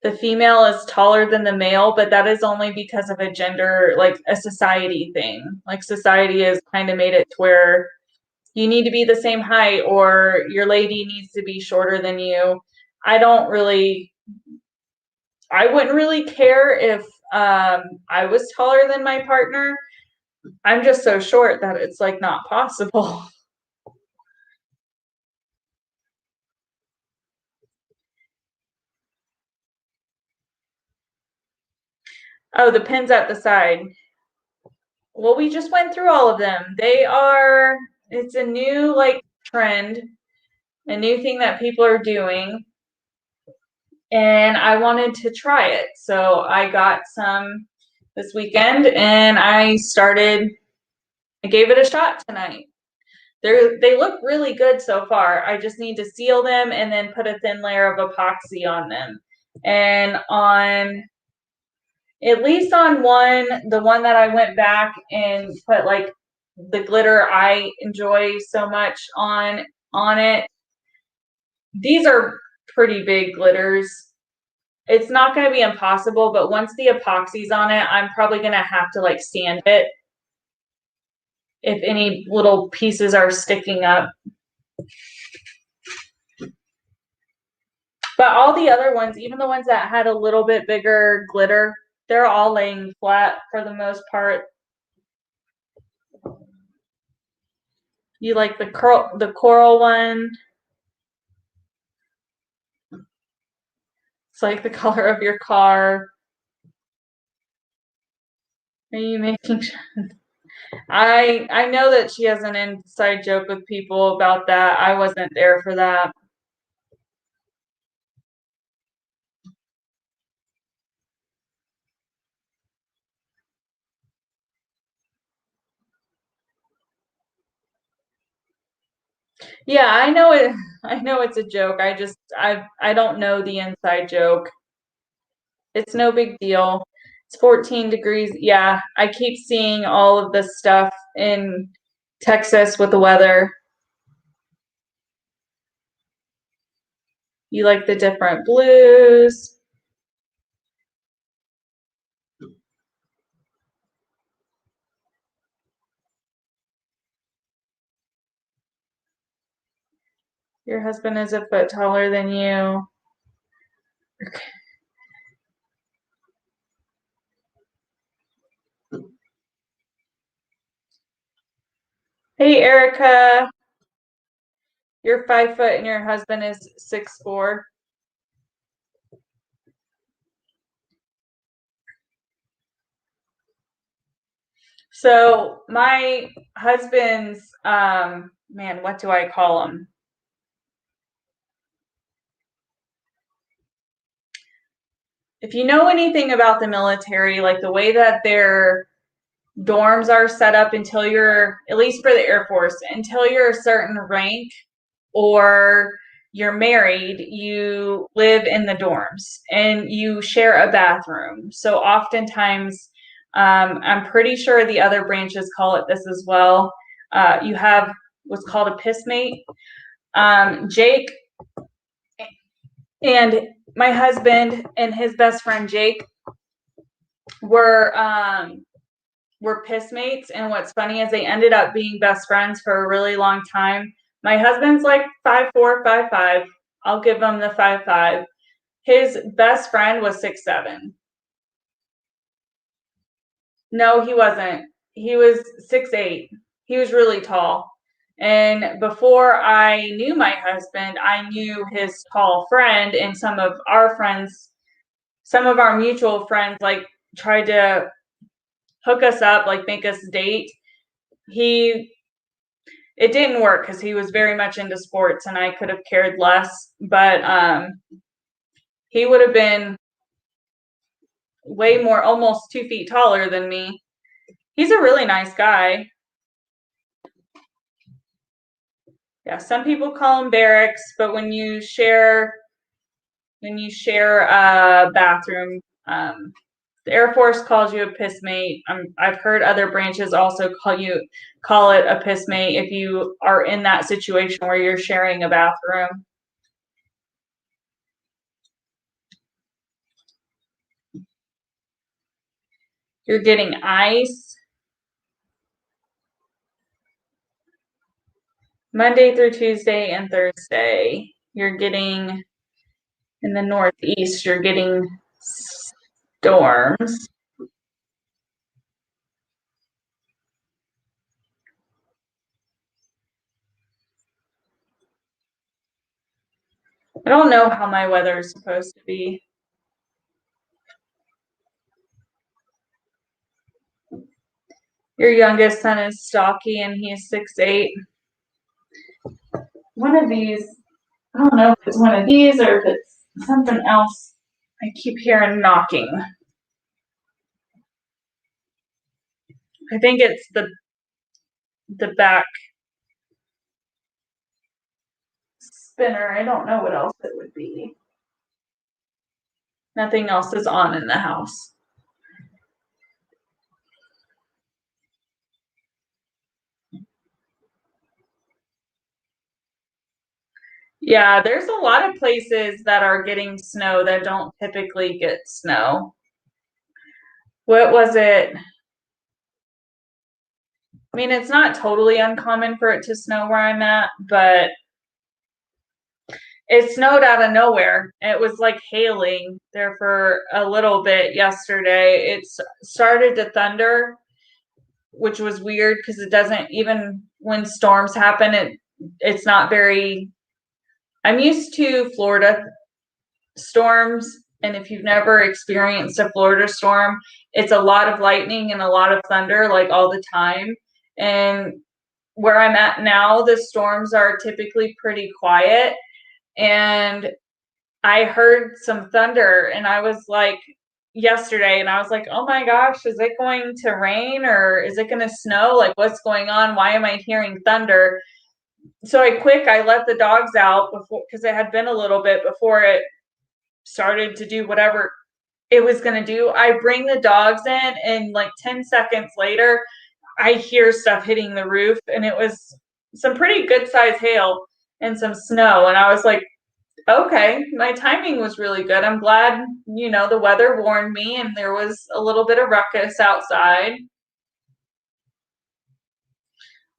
A: the female is taller than the male, but that is only because of a gender, like a society thing. Like society has kind of made it to where you need to be the same height or your lady needs to be shorter than you. I wouldn't really care if I was taller than my partner. I'm just so short that it's like not possible. Oh, the pins at the side. Well, we just went through all of them. It's a new like trend, a new thing that people are doing. And I wanted to try it. So I got some this weekend and I gave it a shot tonight. They look really good so far. I just need to seal them and then put a thin layer of epoxy on them. And at least on the one that I went back and put like the glitter I enjoy so much on it. These are pretty big glitters. It's not going to be impossible, but once the epoxy's on it, I'm probably going to have to like sand it if any little pieces are sticking up. But all the other ones, even the ones that had a little bit bigger glitter, they're all laying flat for the most part. You like the coral one? It's like the color of your car. Are you making sure? I know that she has an inside joke with people about that. I wasn't there for that. Yeah, I know it. I know it's a joke. I don't know the inside joke. It's no big deal. It's 14 degrees. Yeah, I keep seeing all of this stuff in Texas with the weather. You like the different blues. Your husband is a foot taller than you. Hey, Erica, you're 5 foot and your husband is 6'4". So my husband's man, what do I call him? If you know anything about the military, like the way that their dorms are set up until you're, at least for the Air Force, until you're a certain rank or you're married, you live in the dorms and you share a bathroom. So oftentimes, I'm pretty sure the other branches call it this as well. You have what's called a piss mate. Jake and my husband and his best friend Jake were piss mates, and what's funny is they ended up being best friends for a really long time. My husband's like 5'4", 5'5". I'll give him the 5'5". His best friend was 6'7". No, he wasn't. He was 6'8". He was really tall. And before I knew my husband, I knew his tall friend, and some of our mutual friends like tried to hook us up, like make us date. He It didn't work because he was very much into sports and I could have cared less. But he would have been way more, almost 2 feet taller than me. He's a really nice guy. Yeah, some people call him barracks, but when you share a bathroom, the Air Force calls you a piss mate. I've heard other branches also call it a piss mate if you are in that situation where you're sharing a bathroom. You're getting ice Monday through Tuesday and Thursday. You're getting in the Northeast, you're getting storms. I don't know how my weather is supposed to be. Your youngest son is stocky and he's 6'8". One of these, I don't know if it's one of these or if it's something else. I keep hearing knocking. I think it's the back spinner. I don't know what else it would be. Nothing else is on in the house. Yeah, there's a lot of places that are getting snow that don't typically get snow. What was it? I mean, it's not totally uncommon for it to snow where I'm at, but it snowed out of nowhere. It was like hailing there for a little bit yesterday. It started to thunder, which was weird because it doesn't, even when storms happen, it's not very. I'm used to Florida storms, and if you've never experienced a Florida storm, it's a lot of lightning and a lot of thunder like all the time. And where I'm at now, the storms are typically pretty quiet. And I heard some thunder and I was like, yesterday, and I was like, oh my gosh, is it going to rain or is it going to snow? Like, what's going on? Why am I hearing thunder? So I let the dogs out before, because it had been a little bit before it started to do whatever it was going to do. I bring the dogs in, and like 10 seconds later, I hear stuff hitting the roof, and it was some pretty good size hail and some snow. And I was like, okay, my timing was really good. I'm glad, the weather warned me and there was a little bit of ruckus outside.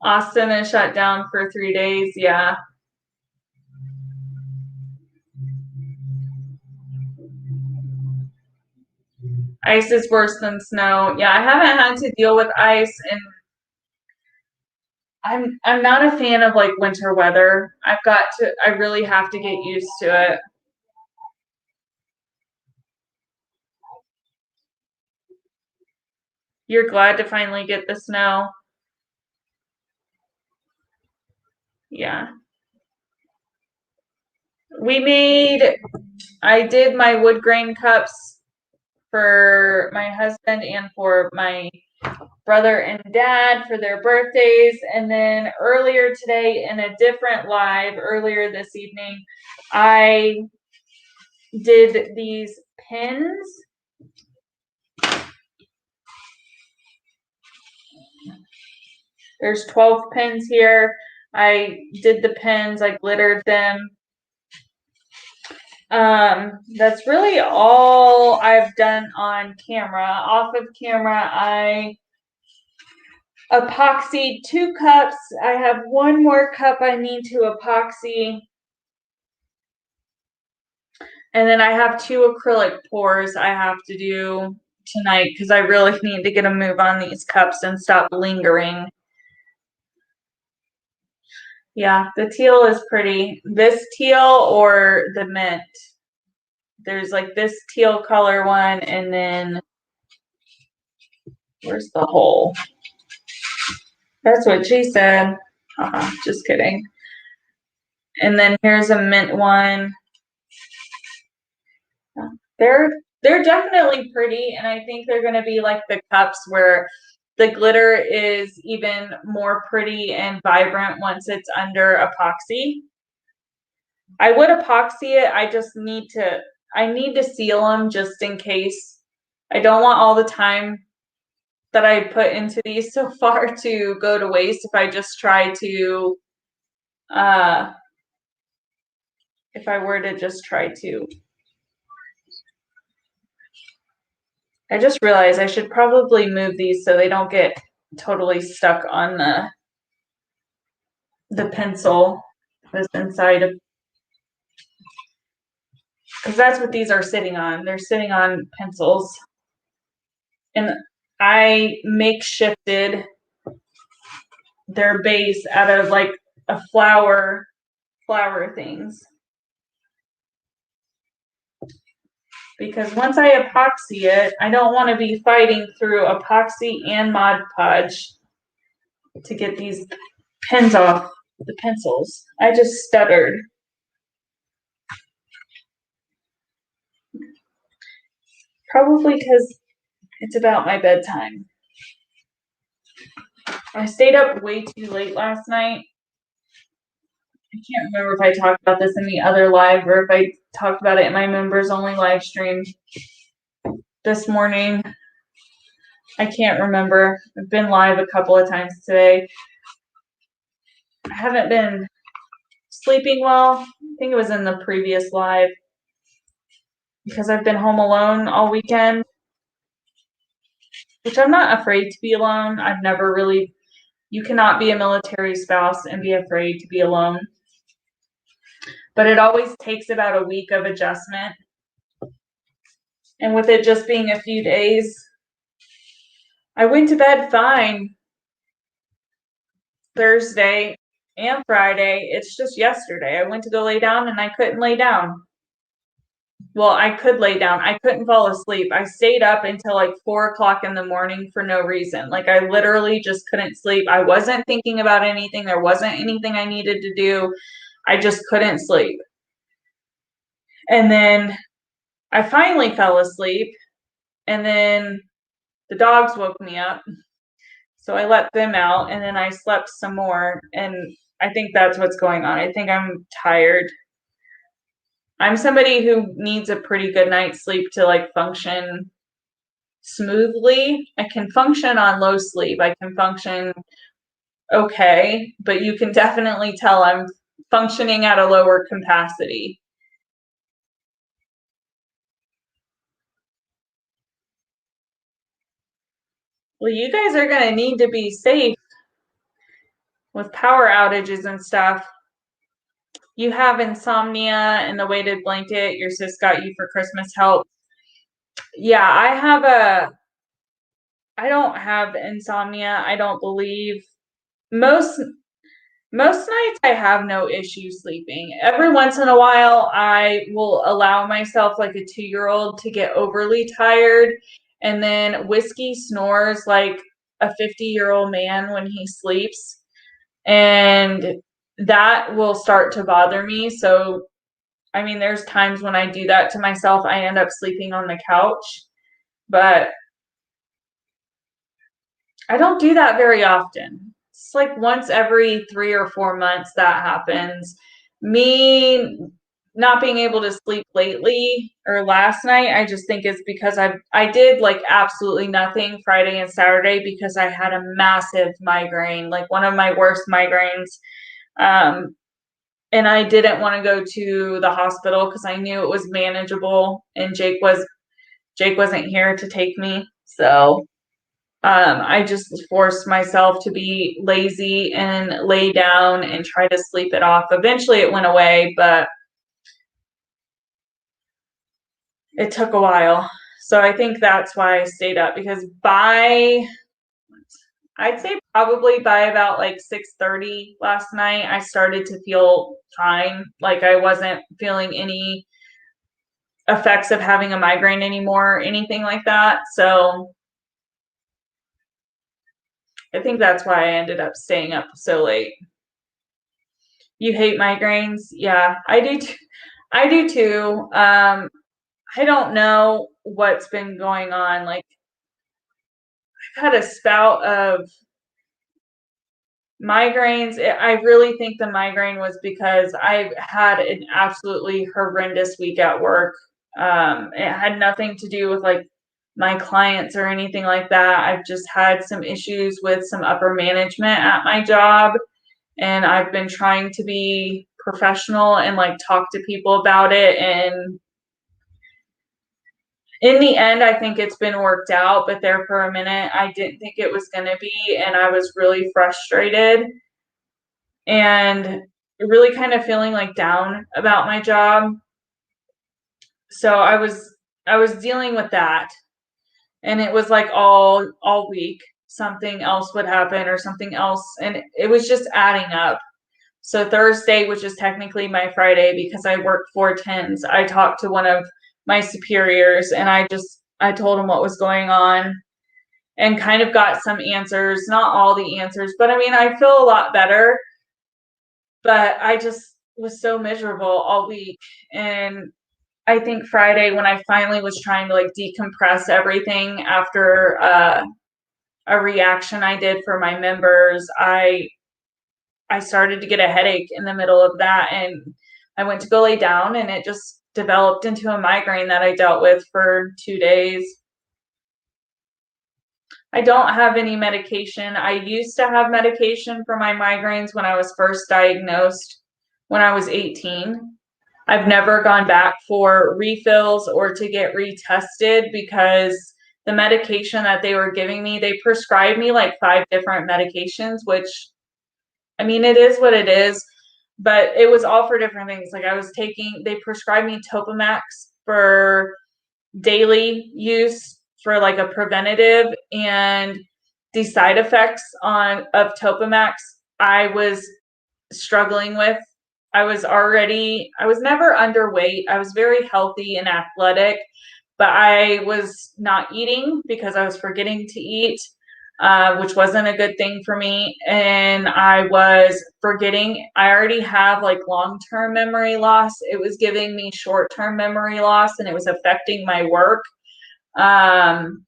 A: Austin is shut down for 3 days. Yeah. Ice is worse than snow. Yeah, I haven't had to deal with ice, and I'm not a fan of like winter weather. I really have to get used to it. You're glad to finally get the snow. Yeah. I did my wood grain cups for my husband and for my brother and dad for their birthdays. And then earlier today, in a different live, earlier this evening, I did these pins. There's 12 pins here. I did the pins, I glittered them. That's really all I've done on camera. Off of camera, I epoxied 2 cups. I have one more cup I need to epoxy. And then I have 2 acrylic pours I have to do tonight because I really need to get a move on these cups and stop lingering. Yeah, the teal is pretty. This teal or the mint. There's like this teal color one, and then where's the hole? That's what she said. Just kidding. And then here's a mint one. They're definitely pretty, and I think they're gonna be like the cups where the glitter is even more pretty and vibrant once it's under epoxy. I would epoxy it. I need to seal them just in case. I don't want all the time that I put into these so far to go to waste if I just try to uh if I were to just try to. I just realized I should probably move these so they don't get totally stuck on the pencil that's inside of, because that's what these are sitting on. They're sitting on pencils. And I makeshifted their base out of like a flower things. Because once I epoxy it, I don't want to be fighting through epoxy and Mod Podge to get these pins off the pencils. I just stuttered. Probably because it's about my bedtime. I stayed up way too late last night. I can't remember if I talked about this in the other live or if I talked about it in my members only live stream this morning. I can't remember. I've been live a couple of times today. I haven't been sleeping well. I think it was in the previous live because I've been home alone all weekend, which I'm not afraid to be alone. You cannot be a military spouse and be afraid to be alone. But it always takes about a week of adjustment. And with it just being a few days, I went to bed fine Thursday and Friday. It's just yesterday. I went to go lay down and I couldn't lay down. Well, I could lay down. I couldn't fall asleep. I stayed up until like 4 o'clock in the morning for no reason. Like I literally just couldn't sleep. I wasn't thinking about anything. There wasn't anything I needed to do. I just couldn't sleep. And then I finally fell asleep. And then the dogs woke me up. So I let them out and then I slept some more. And I think that's what's going on. I think I'm tired. I'm somebody who needs a pretty good night's sleep to like function smoothly. I can function on low sleep. I can function okay, but you can definitely tell I'm functioning at a lower capacity. Well, you guys are going to need to be safe with power outages and stuff. You have insomnia and the weighted blanket your sis got you for Christmas help. Yeah, I don't have insomnia. I don't believe most most nights I have no issue sleeping. Every once in a while I will allow myself like a 2-year-old to get overly tired, and then Whiskey snores like a 50-year-old man when he sleeps, and that will start to bother me. So I mean, there's times when I do that to myself, I end up sleeping on the couch, but I don't do that very often. It's like once every 3 or 4 months that happens. Me not being able to sleep lately or last night, I just think it's because I did like absolutely nothing Friday and Saturday because I had a massive migraine, like one of my worst migraines. Um, and I didn't want to go to the hospital because I knew it was manageable, and Jake wasn't here to take me. So I just forced myself to be lazy and lay down and try to sleep it off. Eventually it went away, but it took a while. So I think that's why I stayed up, because I'd say probably by about like 6:30 last night, I started to feel fine. Like I wasn't feeling any effects of having a migraine anymore, or anything like that. So I think that's why I ended up staying up so late. You hate migraines? Yeah, I do. I do too. I don't know what's been going on. Like I've had a spout of migraines. I really think the migraine was because I had an absolutely horrendous week at work. It had nothing to do with like my clients or anything like that. I've just had some issues with some upper management at my job, and I've been trying to be professional and like talk to people about it, and in the end I think it's been worked out, but there for a minute I didn't think it was going to be, and I was really frustrated and really kind of feeling like down about my job. So I was dealing with that, and it was like all week something else would happen or something else, and it was just adding up. So Thursday, which is technically my Friday because I work 4/10s, I talked to one of my superiors, and I told him what was going on and kind of got some answers, not all the answers, but I mean, I feel a lot better, but I just was so miserable all week. And I think Friday, when I finally was trying to like decompress everything after a reaction I did for my members, I started to get a headache in the middle of that, and I went to go lay down, and it just developed into a migraine that I dealt with for 2 days. I don't have any medication. I used to have medication for my migraines when I was first diagnosed when I was 18. I've never gone back for refills or to get retested because the medication that they were giving me, they prescribed me like 5 different medications, which I mean, it is what it is, but it was all for different things. Like they prescribed me Topamax for daily use for like a preventative, and the side effects of Topamax I was struggling with. I was never underweight. I was very healthy and athletic, but I was not eating because I was forgetting to eat, which wasn't a good thing for me. And I was forgetting, I already have like long-term memory loss. It was giving me short-term memory loss, and it was affecting my work. Um,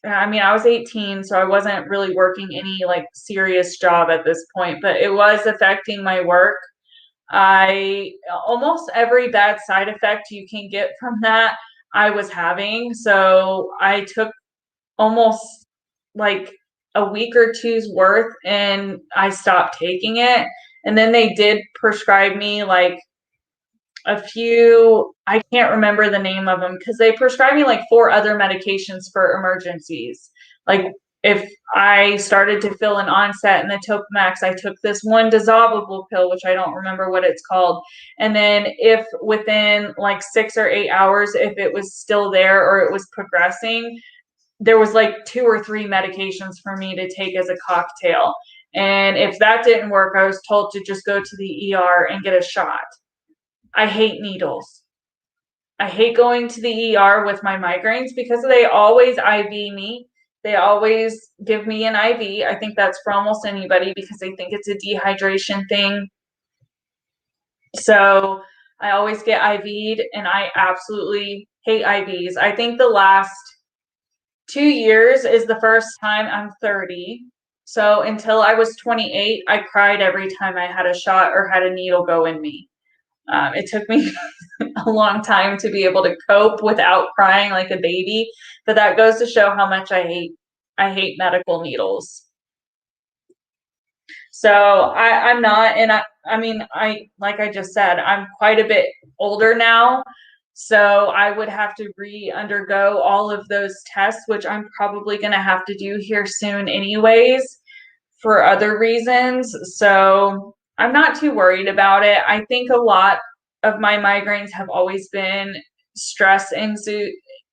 A: I mean, I was 18, so I wasn't really working any like serious job at this point, but it was affecting my work. I almost every bad side effect you can get from that, I was having. So I took almost like a week or two's worth and I stopped taking it. And then they did prescribe me like a few, I can't remember the name of them because they prescribed me like 4 other medications for emergencies. Like if I started to feel an onset in the Topamax, I took this one dissolvable pill, which I don't remember what it's called. And then if within like 6 or 8 hours, if it was still there or it was progressing, there was like 2 or 3 medications for me to take as a cocktail. And if that didn't work, I was told to just go to the ER and get a shot. I hate needles. I hate going to the ER with my migraines because they always IV me. They always give me an IV. I think that's for almost anybody because they think it's a dehydration thing. So I always get IV'd and I absolutely hate IVs. I think the last 2 years is the first time I'm 30. So until I was 28, I cried every time I had a shot or had a needle go in me. It took me a long time to be able to cope without crying like a baby, but that goes to show how much I hate medical needles. So I'm not, and I mean, like I just said, I'm quite a bit older now, so I would have to undergo all of those tests, which I'm probably going to have to do here soon anyways for other reasons. So I'm not too worried about it. I think a lot of my migraines have always been stress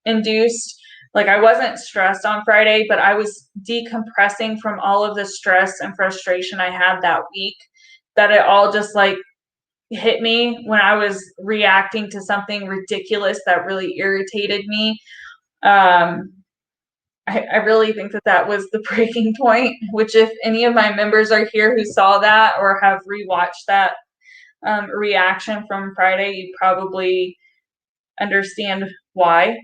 A: induced. Like I wasn't stressed on Friday, but I was decompressing from all of the stress and frustration I had that week, that it all just like hit me when I was reacting to something ridiculous that really irritated me. I really think that was the breaking point, which if any of my members are here who saw that or have rewatched that reaction from Friday, you probably understand why.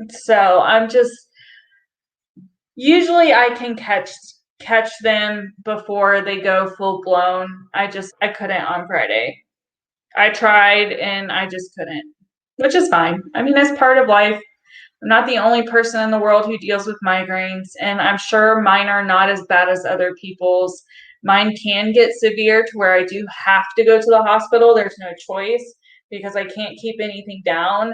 A: So I'm just, usually I can catch them before they go full blown. I couldn't on Friday. I tried and I just couldn't, which is fine. I mean, it's part of life. I'm not the only person in the world who deals with migraines, and I'm sure mine are not as bad as other people's. Mine can get severe to where I do have to go to the hospital. There's no choice because I can't keep anything down.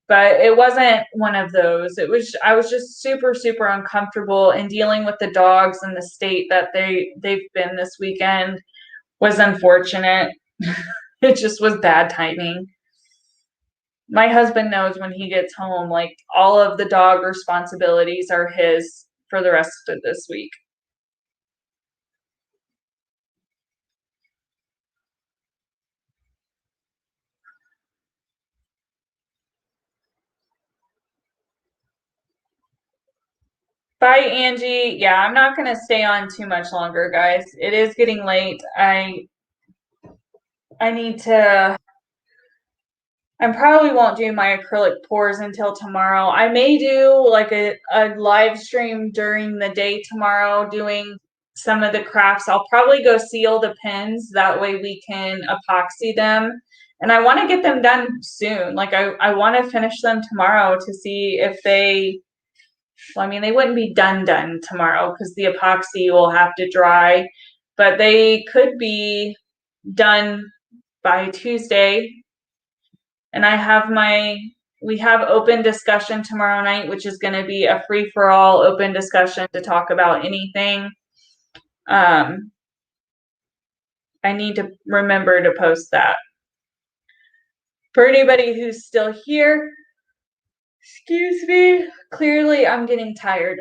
A: But it wasn't one of those. I was just super, super uncomfortable, and dealing with the dogs and the state that they've been this weekend was unfortunate. It just was bad timing. My husband knows when he gets home, like all of the dog responsibilities are his for the rest of this week. Bye, Angie. Yeah, I'm not going to stay on too much longer, guys. It is getting late. I need to, I probably won't do my acrylic pours until tomorrow. I may do like a live stream during the day tomorrow doing some of the crafts. I'll probably go seal the pins. That way we can epoxy them. And I want to get them done soon. Like I want to finish them tomorrow to see if well, I mean, they wouldn't be done tomorrow because the epoxy will have to dry, but they could be done by Tuesday. And we have open discussion tomorrow night, which is going to be a free for all open discussion to talk about anything. I need to remember to post that. For anybody who's still here, excuse me, clearly I'm getting tired.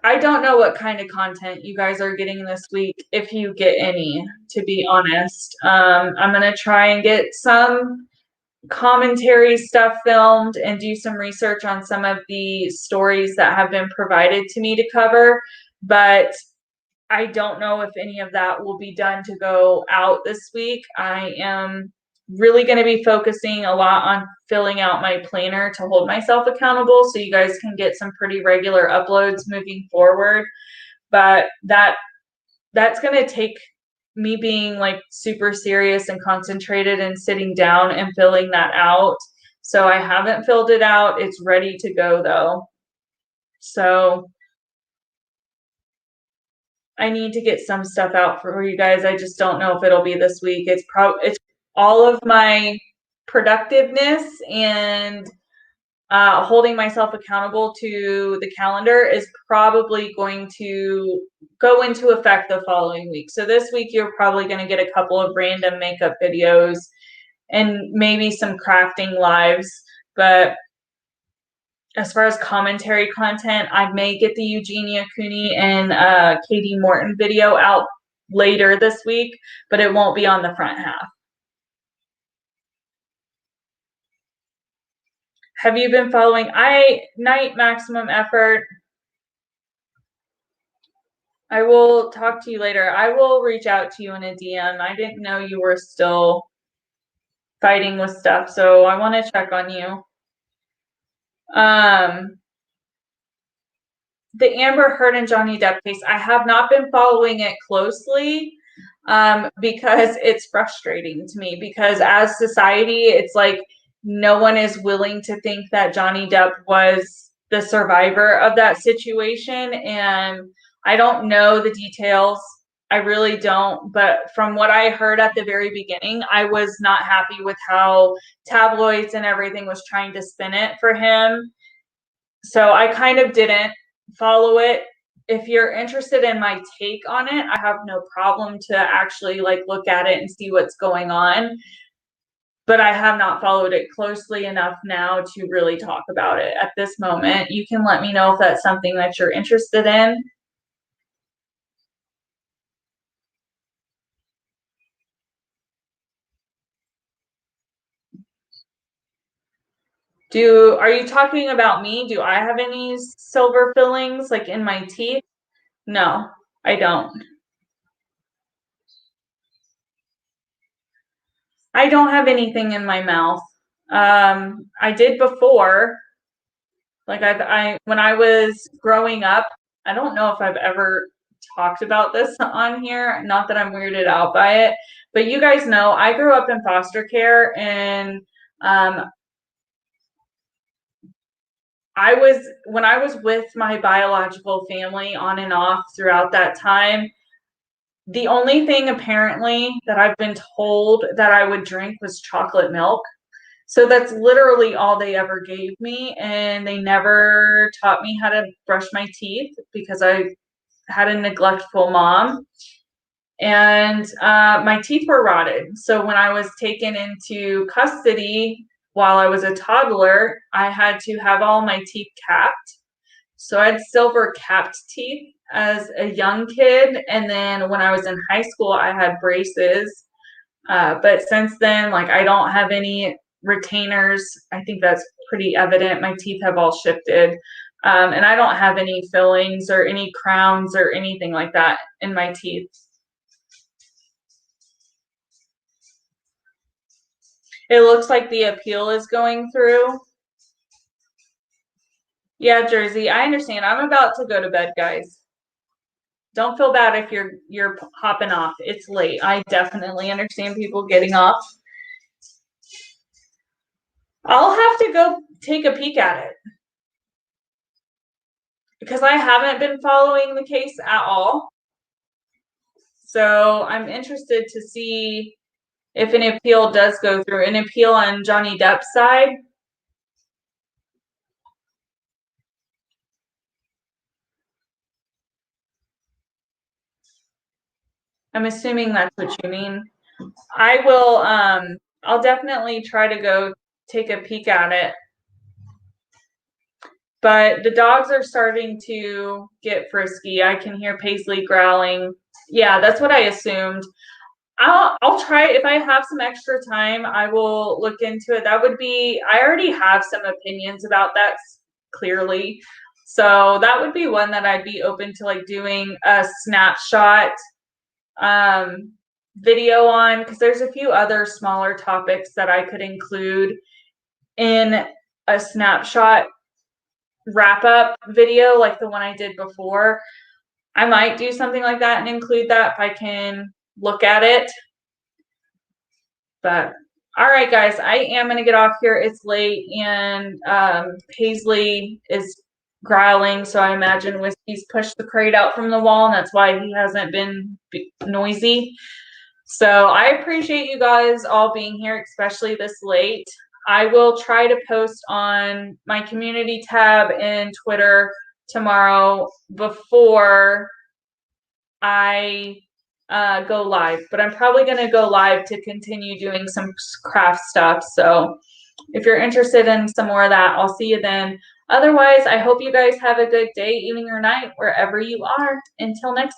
A: I don't know what kind of content you guys are getting this week, if you get any, to be honest. I'm going to try and get some commentary stuff filmed and do some research on some of the stories that have been provided to me to cover, but I don't know if any of that will be done to go out this week. I am really going to be focusing a lot on filling out my planner to hold myself accountable so you guys can get some pretty regular uploads moving forward. But that's going to take me being like super serious and concentrated and sitting down and filling that out. So I haven't filled it out. It's ready to go though. So I need to get some stuff out for you guys. I just don't know if it'll be this week. It's all of my productiveness and holding myself accountable to the calendar is probably going to go into effect the following week. So this week you're probably going to get a couple of random makeup videos and maybe some crafting lives. But as far as commentary content, I may get the Eugenia Cooney and Katie Morton video out later this week, but it won't be on the front half. Have you been following Night Maximum Effort? I will talk to you later. I will reach out to you in a DM. I didn't know you were still fighting with stuff, so I want to check on you. The Amber Heard and Johnny Depp case, I have not been following it closely because it's frustrating to me because as society, it's like no one is willing to think that Johnny Depp was the survivor of that situation. And I don't know the details. I really don't. But from what I heard at the very beginning, I was not happy with how tabloids and everything was trying to spin it for him. So I kind of didn't follow it. If you're interested in my take on it, I have no problem to actually like look at it and see what's going on. But I have not followed it closely enough now to really talk about it at this moment. You can let me know if that's something that you're interested in. Are you talking about me? Do I have any silver fillings like in my teeth? No, I don't. I don't have anything in my mouth. I did before. Like when I was growing up, I don't know if I've ever talked about this on here. Not that I'm weirded out by it, but you guys know I grew up in foster care, and um, when I was with my biological family on and off throughout that time, the only thing apparently that I've been told that I would drink was chocolate milk. So that's literally all they ever gave me. And they never taught me how to brush my teeth because I had a neglectful mom. And my teeth were rotted. So when I was taken into custody while I was a toddler, I had to have all my teeth capped. So I had silver capped teeth as a young kid. And then when I was in high school, I had braces. But since then, like I don't have any retainers. I think that's pretty evident. My teeth have all shifted. And I don't have any fillings or any crowns or anything like that in my teeth. It looks like the appeal is going through. Yeah, Jersey, I understand. I'm about to go to bed, guys. Don't feel bad if you're hopping off. It's late. I definitely understand people getting off. I'll have to go take a peek at it because I haven't been following the case at all. So I'm interested to see if an appeal does go through, an appeal on Johnny Depp's side. I'm assuming that's what you mean. I will, I'll definitely try to go take a peek at it. But the dogs are starting to get frisky. I can hear Paisley growling. Yeah, that's what I assumed. I'll try if I have some extra time, I will look into it. That would be I already have some opinions about that clearly. So that would be one that I'd be open to like doing a snapshot video on, because there's a few other smaller topics that I could include in a snapshot wrap up video like the one I did before. I might do something like that and include that if I can look at it. But all right, guys, I am going to get off here. It's late, and Paisley is growling, so I imagine Whiskey's pushed the crate out from the wall, and that's why he hasn't been noisy. So I appreciate you guys all being here, especially this late. I will try to post on my community tab in Twitter tomorrow before I go live, but I'm probably going to go live to continue doing some craft stuff. So if you're interested in some more of that, I'll see you then. Otherwise, I hope you guys have a good day, evening, or night, wherever you are. Until next time.